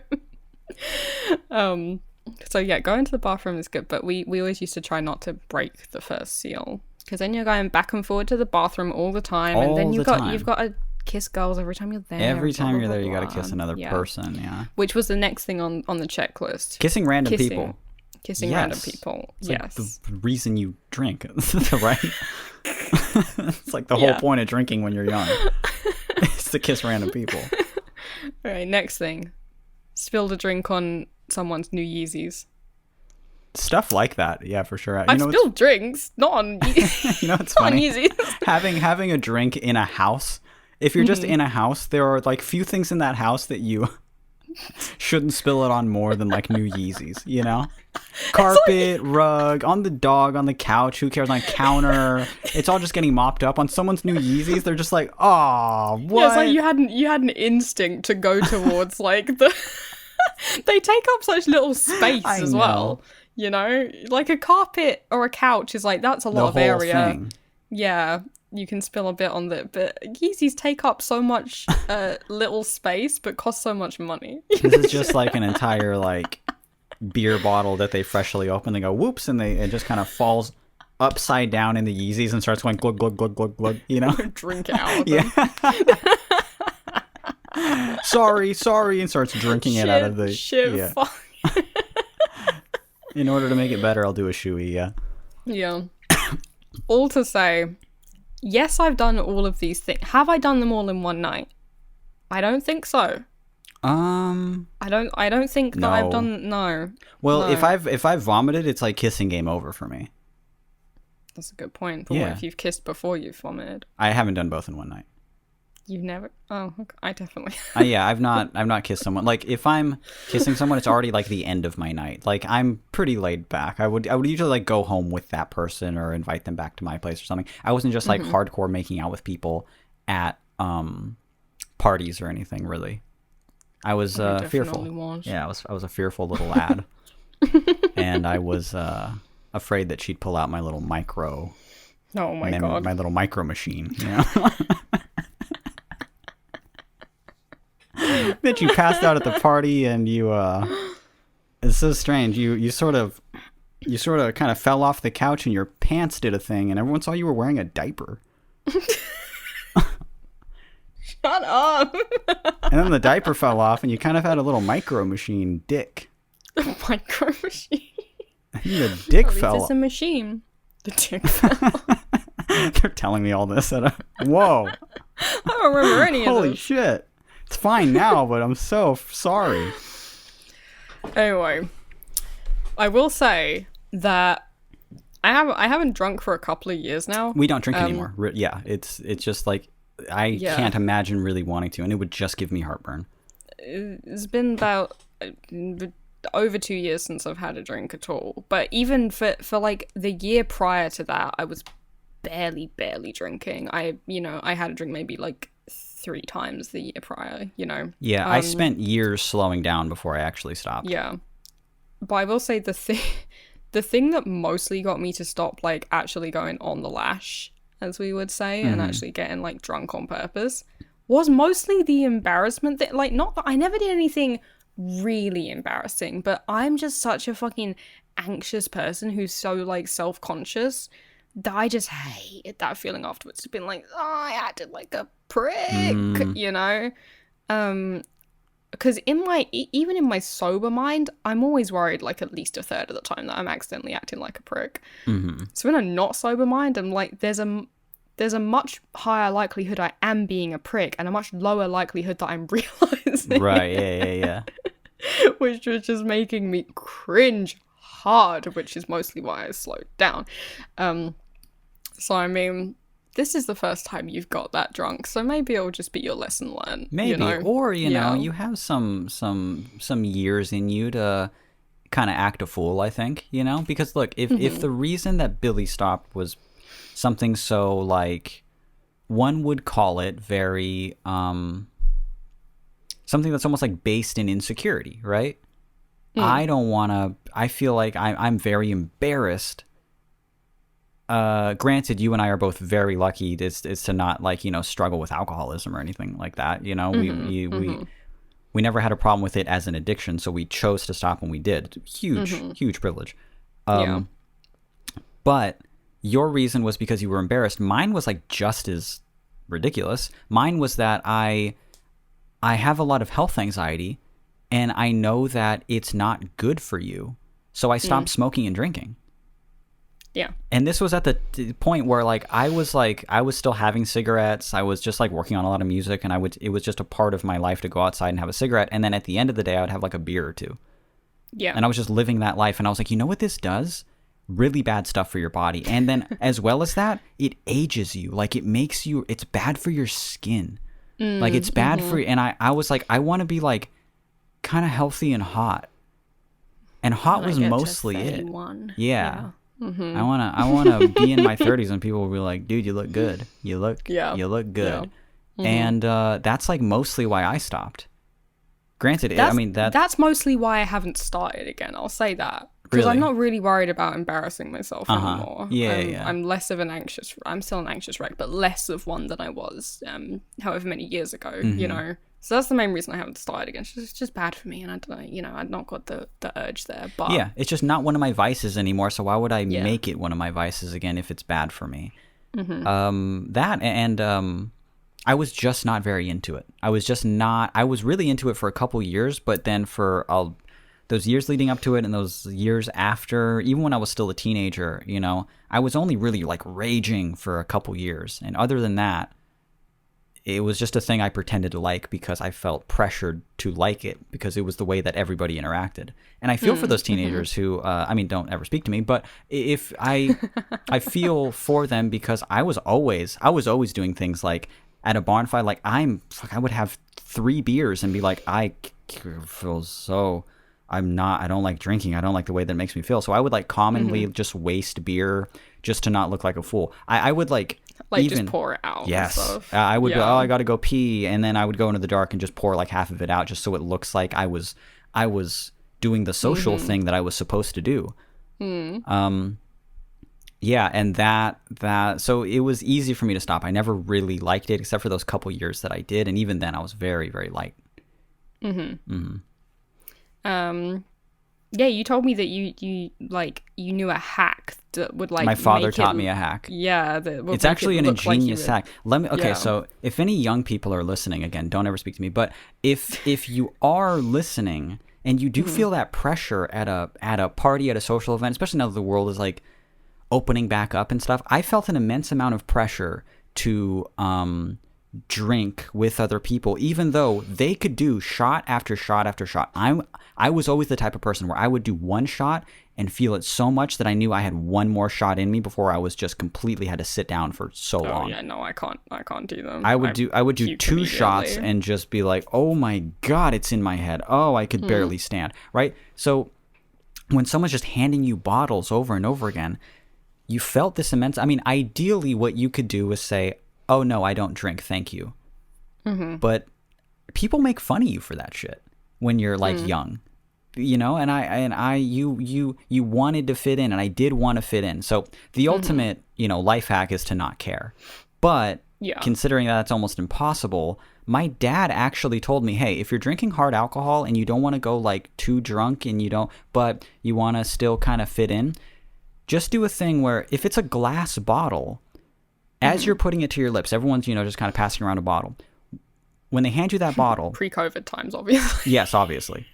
So yeah, going to the bathroom is good, but we always used to try not to break the first seal, because then you're going back and forward to the bathroom all the time, and then you've got to kiss girls every time you're there. Every time you're there, you got to kiss another person. Yeah, which was the next thing on the checklist. Kissing random people. Kissing random people. It's like the reason you drink, right? It's like the whole point of drinking when you're young. It's to kiss random people. All right, next thing. Spilled a drink on someone's New Yeezys. Stuff like that, yeah, for sure. I've spilled drinks, not on it's funny. On Yeezys. having a drink in a house. If you're just in a house, there are like few things in that house that you shouldn't spill it on more than like new Yeezys, you know? Carpet, rug, on the dog, on the couch, who cares, on counter. It's all just getting mopped up. On someone's new Yeezys, they're just like, oh, what? Yeah, it's like you had an instinct to go towards like the they take up such little space as well. You know? Like a carpet or a couch is like, that's a lot of area. Thing. Yeah. You can spill a bit on that, but Yeezys take up so much little space, but cost so much money. This is just like an entire like beer bottle that they freshly opened. They go whoops, and it just kind of falls upside down in the Yeezys and starts going glug glug glug glug glug. You know, drink out. Yeah. sorry, and starts drinking it out of the shit. Yeah. In order to make it better, I'll do a shoey. Yeah. Yeah. All to say. Yes, I've done all of these things. Have I done them all in one night? I don't think so. I don't think that I've done. No. Well, no. if I've vomited, it's like kissing game over for me. That's a good point. But what if you've kissed before you've vomited? I haven't done both in one night. You've never? Oh, okay. I definitely. Yeah, I've not kissed someone. Like if I'm kissing someone, it's already like the end of my night. Like I'm pretty laid back. I would usually like go home with that person or invite them back to my place or something. I wasn't just like hardcore making out with people at parties or anything really. I was fearful. Was. Yeah, I was a fearful little lad, and I was afraid that she'd pull out my little micro. Oh my god! My little micro machine. You know. That you passed out at the party and you it's so strange. You sort of kind of fell off the couch and your pants did a thing and everyone saw you were wearing a diaper. Shut up. And then the diaper fell off and you kind of had a little micro machine dick. A micro machine. The dick fell. It's a machine. The dick fell. They're telling me all this whoa. I don't remember any of this. Holy shit. It's fine now, but I'm so sorry. Anyway, I will say that I haven't drunk for a couple of years now. We don't drink anymore. Yeah, it's just like I can't imagine really wanting to, and it would just give me heartburn. It's been about over 2 years since I've had a drink at all. But even for like the year prior to that, I was barely drinking. I had a drink maybe like 3 times the year prior, you know. Yeah, I spent years slowing down before I actually stopped. Yeah. But I will say the thing that mostly got me to stop like actually going on the lash, as we would say, and actually getting like drunk on purpose was mostly the embarrassment that like, not that I never did anything really embarrassing, but I'm just such a fucking anxious person who's so like self-conscious that I just hated that feeling afterwards. To be like, oh, I acted like a prick, you know? Because even in my sober mind, I'm always worried like at least a third of the time that I'm accidentally acting like a prick. So in a not sober mind, I'm like, there's a much higher likelihood I am being a prick and a much lower likelihood that I'm realizing. Right, yeah. Which was just making me cringe hard, which is mostly why I slowed down. So, I mean, this is the first time you've got that drunk, so maybe it'll just be your lesson learned. Maybe, you know? Or, you know, you have some years in you to kind of act a fool, I think, you know? Because, look, if the reason that Billy stopped was something so, like, one would call it very, something that's almost, like, based in insecurity, right? I feel like I'm very embarrassed. Granted, you and I are both very lucky is to not like, you know, struggle with alcoholism or anything like that. You know, we We never had a problem with it as an addiction, so we chose to stop when we did. Huge privilege. But your reason was because you were embarrassed. Mine was like just as ridiculous. Mine was that I have a lot of health anxiety, and I know that it's not good for you. So I stopped smoking and drinking. Yeah. And this was at the point where I was still having cigarettes. I was just like working on a lot of music, and it was just a part of my life to go outside and have a cigarette. And then at the end of the day, I would have like a beer or two. Yeah. And I was just living that life. And I was like, you know what this does? Really bad stuff for your body. And then as well as that, it ages you. Like it's bad for your skin. Like it's bad for you. And I was like, I want to be like kind of healthy and hot. And hot was mostly it. Yeah. I wanna be in my 30s and people will be like, dude, you look good. You look good. Yeah. And that's like mostly why I stopped. Granted, that's mostly why I haven't started again. I'll say that. Because I'm not really worried about embarrassing myself anymore. I'm less of I'm still an anxious wreck, but less of one than I was however many years ago, you know. So that's the main reason I haven't started again. It's just bad for me, and I don't, I've not got the urge there. But yeah, it's just not one of my vices anymore, so why would I make it one of my vices again if it's bad for me? I was just not very into it. I was really into it for a couple years, but then for those years leading up to it and those years after, even when I was still a teenager, I was only really like raging for a couple years. And other than that, it was just a thing I pretended to like because I felt pressured to like it because it was the way that everybody interacted. And I feel for those teenagers who, don't ever speak to me, but if I feel for them because I was always doing things like at a bonfire, like I would have 3 beers and be like, I don't like drinking. I don't like the way that it makes me feel. So I would like commonly just waste beer just to not look like a fool. I would even just pour it out. Yes. And stuff. I would go, I got to go pee. And then I would go into the dark and just pour like half of it out just so it looks like I was doing the social thing that I was supposed to do. Yeah. And that, so it was easy for me to stop. I never really liked it except for those couple years that I did. And even then I was very, very light. Yeah, you told me that you knew a hack that would like. My father taught me a hack. Yeah, it's actually an ingenious hack. So if any young people are listening, again, don't ever speak to me. But if you are listening and you do feel that pressure at a party, at a social event, especially now that the world is like opening back up and stuff, I felt an immense amount of pressure to drink with other people, even though they could do shot after shot after shot. I was always the type of person where I would do one shot and feel it so much that I knew I had one more shot in me before I was just completely had to sit down for so long. Yeah, no, I can't do them. I would do 2 shots and just be like, oh my God, it's in my head. Oh, I could barely stand. Right? So when someone's just handing you bottles over and over again, you felt this immense, ideally what you could do is say, oh no, I don't drink, thank you. But people make fun of you for that shit when you're like young, and you wanted to fit in, and I did want to fit in. So the ultimate, life hack is to not care. But considering that's almost impossible, my dad actually told me, hey, if you're drinking hard alcohol and you don't want to go like too drunk but you want to still kind of fit in, just do a thing where if it's a glass bottle, as you're putting it to your lips, everyone's, just kind of passing around a bottle. When they hand you that bottle... Pre-COVID times, obviously. Yes, obviously.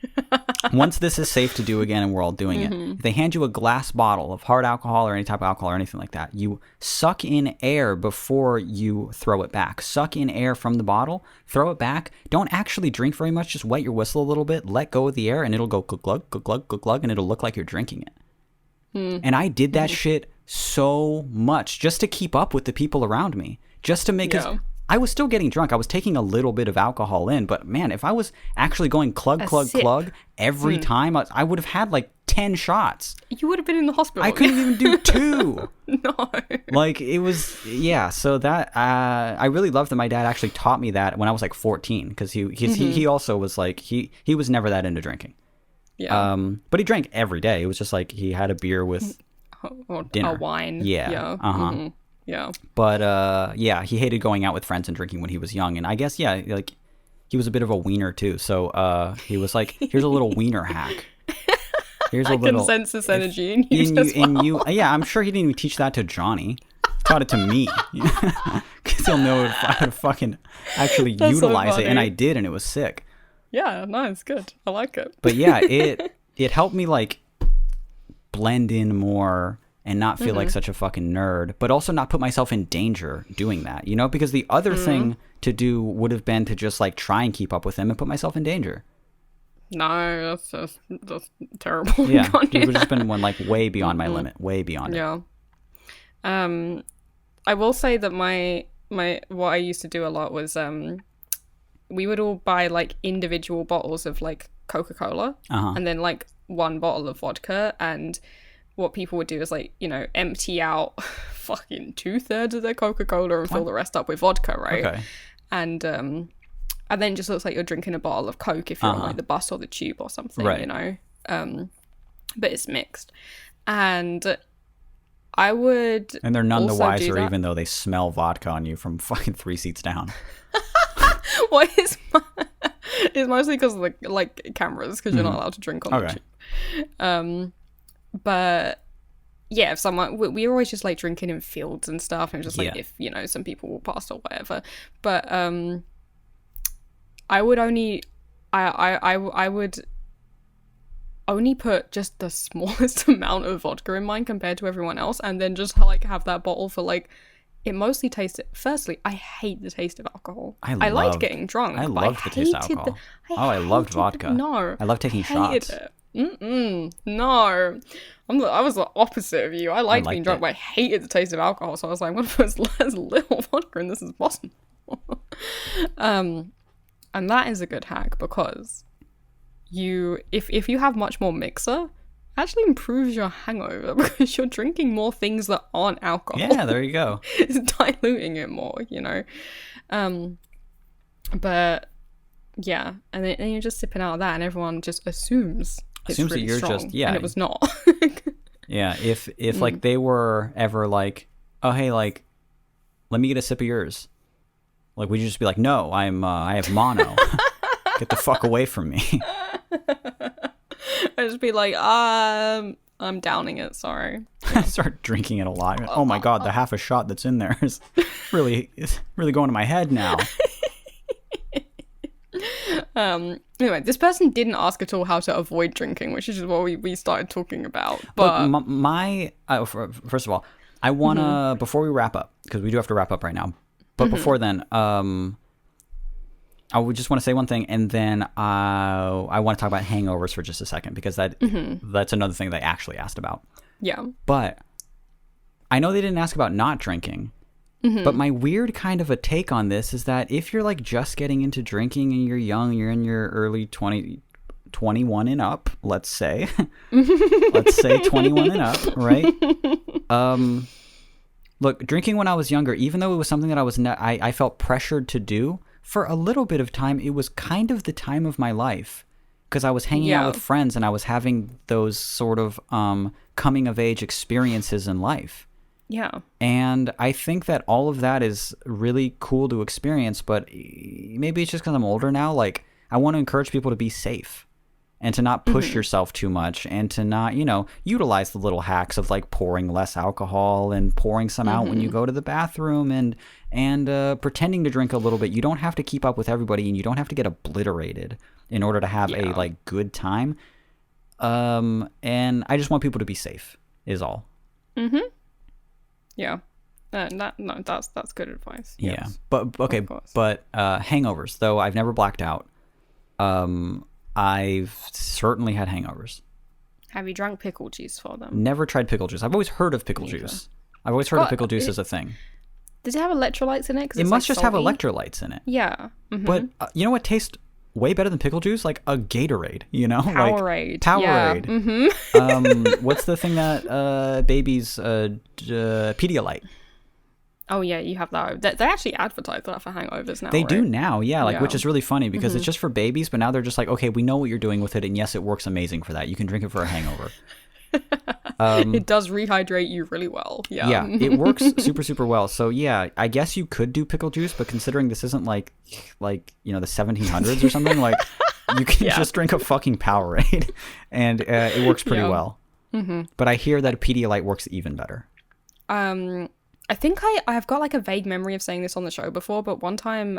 Once this is safe to do again and we're all doing it, if they hand you a glass bottle of hard alcohol or any type of alcohol or anything like that, you suck in air before you throw it back. Suck in air from the bottle, throw it back. Don't actually drink very much. Just wet your whistle a little bit, let go of the air, and it'll go glug, glug, glug, glug, glug, and it'll look like you're drinking it. And I did that shit so much just to keep up with the people around me, just to make it. I was still getting drunk. I was taking a little bit of alcohol in, but man, if I was actually going clug, clug every time, I would have had like 10 shots. You would have been in the hospital. I couldn't even do 2. No. Like it was, so that, I really loved that my dad actually taught me that when I was like 14, because he also was like, he was never that into drinking. Yeah. But he drank every day. It was just like he had a beer with or dinner. A wine. Yeah. Yeah. But he hated going out with friends and drinking when he was young. And I guess like he was a bit of a wiener too. So he was like, here's a little wiener hack. Here's a I little can sense this energy in you. Yeah, I'm sure he didn't even teach that to Johnny. He taught it to me. Because he'll know how to fucking actually utilize it. And I did, and it was sick. Yeah, nice, good. I like it. But yeah, it helped me like blend in more and not feel like such a fucking nerd, but also not put myself in danger doing that, you know? Because the other thing to do would have been to just like try and keep up with him and put myself in danger. No, that's terrible. Yeah, it would have just been one like way beyond my limit, way beyond it. Yeah. I will say that my what I used to do a lot was we would all buy like individual bottles of like Coca-Cola and then like one bottle of vodka, and what people would do is like, you know, empty out fucking 2/3 of their Coca-Cola and fill the rest up with vodka, right? Okay. And then it just looks like you're drinking a bottle of Coke if you're on like the bus or the tube or something, you know? But it's mixed. And I would... And they're none the wiser even though they smell vodka on you from fucking 3 seats down. Well, it's mostly because of the like cameras, because you're not allowed to drink on the tube. But yeah, if someone... We were always just like drinking in fields and stuff, and just like if, you know, some people walk past or whatever. But I would only put just the smallest amount of vodka in mine compared to everyone else, and then just like have that bottle for like, it mostly tasted... Firstly, I hate the taste of alcohol. I liked getting drunk. I loved the taste of alcohol. I loved vodka. No. I loved taking shots. No. I was the opposite of you. I liked being drunk, but I hated the taste of alcohol, so I was like, what if there's as little vodka in this as possible? And that is a good hack, because if you have much more mixer, it actually improves your hangover, because you're drinking more things that aren't alcohol. Yeah, there you go. It's diluting it more, you know. But yeah, and then you're just sipping out of that, and everyone just assumes really that you're strong, just and it was not. Yeah, if like they were ever like, oh hey, like, let me get a sip of yours. Like, would you just be like, no, I have mono. Get the fuck away from me. I'd just be like, I'm downing it, sorry. I start drinking it a lot. Oh my god, the half a shot that's in there is really going to my head now. Anyway, this person didn't ask at all how to avoid drinking, which is what we started talking about. But first of all, I want to, before we wrap up, because we do have to wrap up right now, but before then, I would just want to say one thing, and then I want to talk about hangovers for just a second, because that's another thing they actually asked about. Yeah. But I know they didn't ask about not drinking, but my weird kind of a take on this is that if you're like just getting into drinking and you're young, you're in your early 21 and up, let's say. Let's say 21 and up, right? Look, drinking when I was younger, even though it was something that I felt pressured to do, for a little bit of time, it was kind of the time of my life, because I was hanging out with friends and I was having those sort of coming of age experiences in life. Yeah. And I think that all of that is really cool to experience, but maybe it's just because I'm older now. Like, I want to encourage people to be safe and to not push yourself too much, and to not, you know, utilize the little hacks of like pouring less alcohol and pouring some out when you go to the bathroom, and pretending to drink a little bit. You don't have to keep up with everybody, and you don't have to get obliterated in order to have a like good time. And I just want people to be safe is all. Yeah. That's good advice. Yes. Yeah. But okay, but hangovers, though I've never blacked out. I've certainly had hangovers. Have you drunk pickle juice for them? Never tried pickle juice. I've always heard of pickle juice. I've always heard of pickle juice as a thing. Does it have electrolytes in it? It must just have electrolytes in it. Yeah. But you know what tastes way better than pickle juice? Like a Gatorade, you know? Powerade. Powerade. Yeah. What's the thing that babies, Pedialyte? Oh, yeah, you have that. They actually advertise that for hangovers now, They do now, yeah, like, which is really funny, because it's just for babies, but now they're just like, okay, we know what you're doing with it, and yes, it works amazing for that. You can drink it for a hangover. It does rehydrate you really well. Yeah. Yeah, it works super, super well. So yeah, I guess you could do pickle juice, but considering this isn't like the 1700s or something, like you can just drink a fucking Powerade, and it works pretty well. Mm-hmm. But I hear that a Pedialyte works even better. I think I've got like a vague memory of saying this on the show before, but one time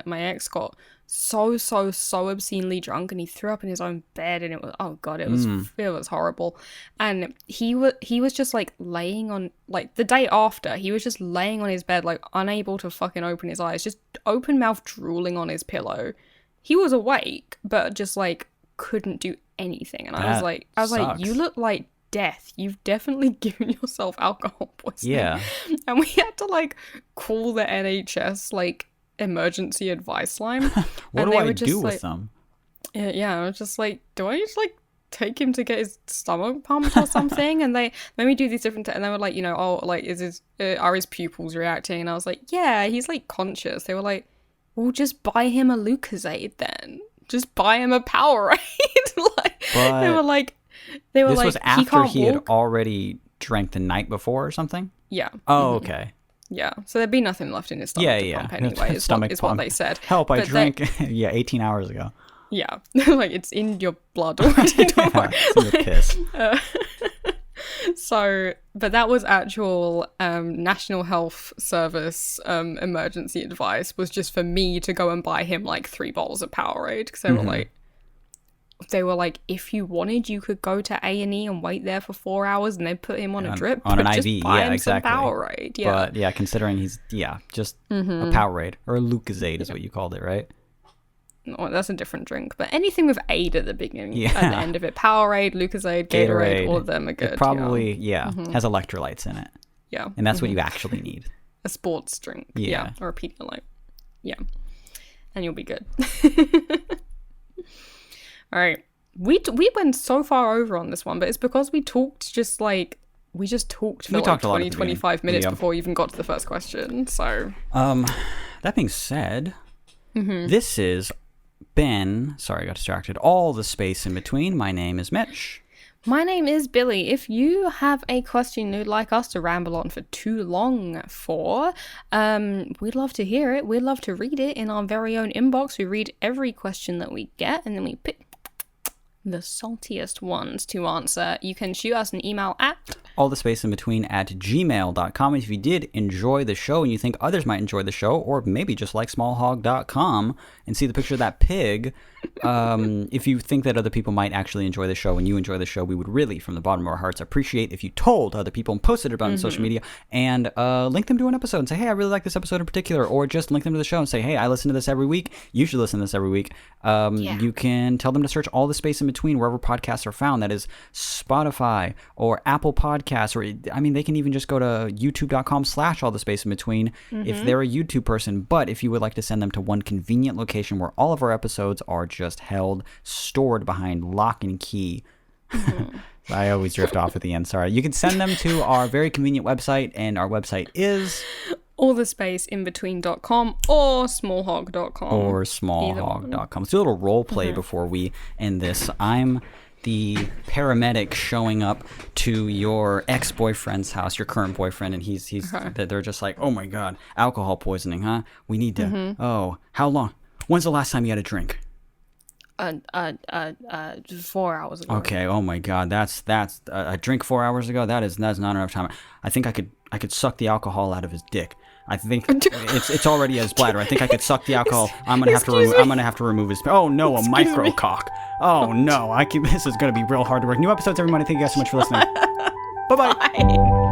my ex got so obscenely drunk and he threw up in his own bed, and it was horrible. And he was just like laying on, like the day after, he was just laying on his bed, like unable to fucking open his eyes, just open mouth drooling on his pillow. He was awake, but just like couldn't do anything. And I was like, you look like death. You've definitely given yourself alcohol poisoning. Yeah. And we had to like call the NHS like emergency advice line. What do I do with them? Yeah, I was just like, do I just like take him to get his stomach pumped or something? And they made me do these different and they were like, are his pupils reacting? And I was like, yeah, he's like conscious. They were like, well, just buy him a Lucozade then. Just buy him a Powerade. They were this like, was after he had already drank the night before or something? Yeah. Oh, okay. Yeah. So there'd be nothing left in his stomach to pump anyway, is what they said. Help, I drank 18 hours ago. Yeah. Like, it's in your blood already. Don't worry. It's in your piss. But that was actual National Health Service emergency advice, was just for me to go and buy him like 3 bottles of Powerade, because they were like, if you wanted, you could go to A&E and wait there for 4 hours and they'd put him on a drip. On an just IV, buy him exactly. Some Powerade, yeah. But yeah, considering he's, just a Powerade, or a Lucozade is what you called it, right? No, that's a different drink. But anything with aid at the beginning, at the end of it. Powerade, Lucozade, Gatorade, all of them are good. It probably, has electrolytes in it. Yeah. And that's what you actually need. A sports drink. Yeah. Or a Pedialyte. Yeah. And you'll be good. All right. We went so far over on this one, but it's because we talked for 20, 25 minutes before we even got to the first question. So that being said, this is Ben. Sorry, I got distracted. All the space in between. My name is Mitch. My name is Billy. If you have a question you'd like us to ramble on for too long for, we'd love to hear it. We'd love to read it in our very own inbox. We read every question that we get, and then we pick the saltiest ones to answer. You can shoot us an email at allthespaceinbetween@gmail.com. If you did enjoy the show and you think others might enjoy the show, or maybe just like smallhog.com and see the picture of that pig, if you think that other people might actually enjoy the show and you enjoy the show, we would really, from the bottom of our hearts, appreciate if you told other people and posted about it on social media, and link them to an episode and say, hey, I really like this episode in particular, or just link them to the show and say, hey, I listen to this every week. You should listen to this every week. You can tell them to search All the Space in Between wherever podcasts are found. That is Spotify or Apple Podcasts, or they can even just go to youtube.com/allthespaceinbetween if they're a YouTube person. But if you would like to send them to one convenient location where all of our episodes are just held, stored behind lock and key. I always drift off at the end, sorry. You can send them to our very convenient website, and our website is allthespaceinbetween.com or smallhog.com. Or smallhog.com. Let's do a little role play before we end this. I'm the paramedic showing up to your ex-boyfriend's house, your current boyfriend, and they're just like, oh my god, alcohol poisoning, huh? We need to, how long? When's the last time you had a drink? 4 hours ago. Okay, oh my god, that's a drink 4 hours ago? That's not enough time. I think I could suck the alcohol out of his dick. I think it's already at his bladder. I think I could suck the alcohol. I'm gonna have to remove his. Oh no, a micro cock. Oh no, this is gonna be real hard to work. New episodes every Monday. Thank you guys so much for listening. Bye-bye. Bye.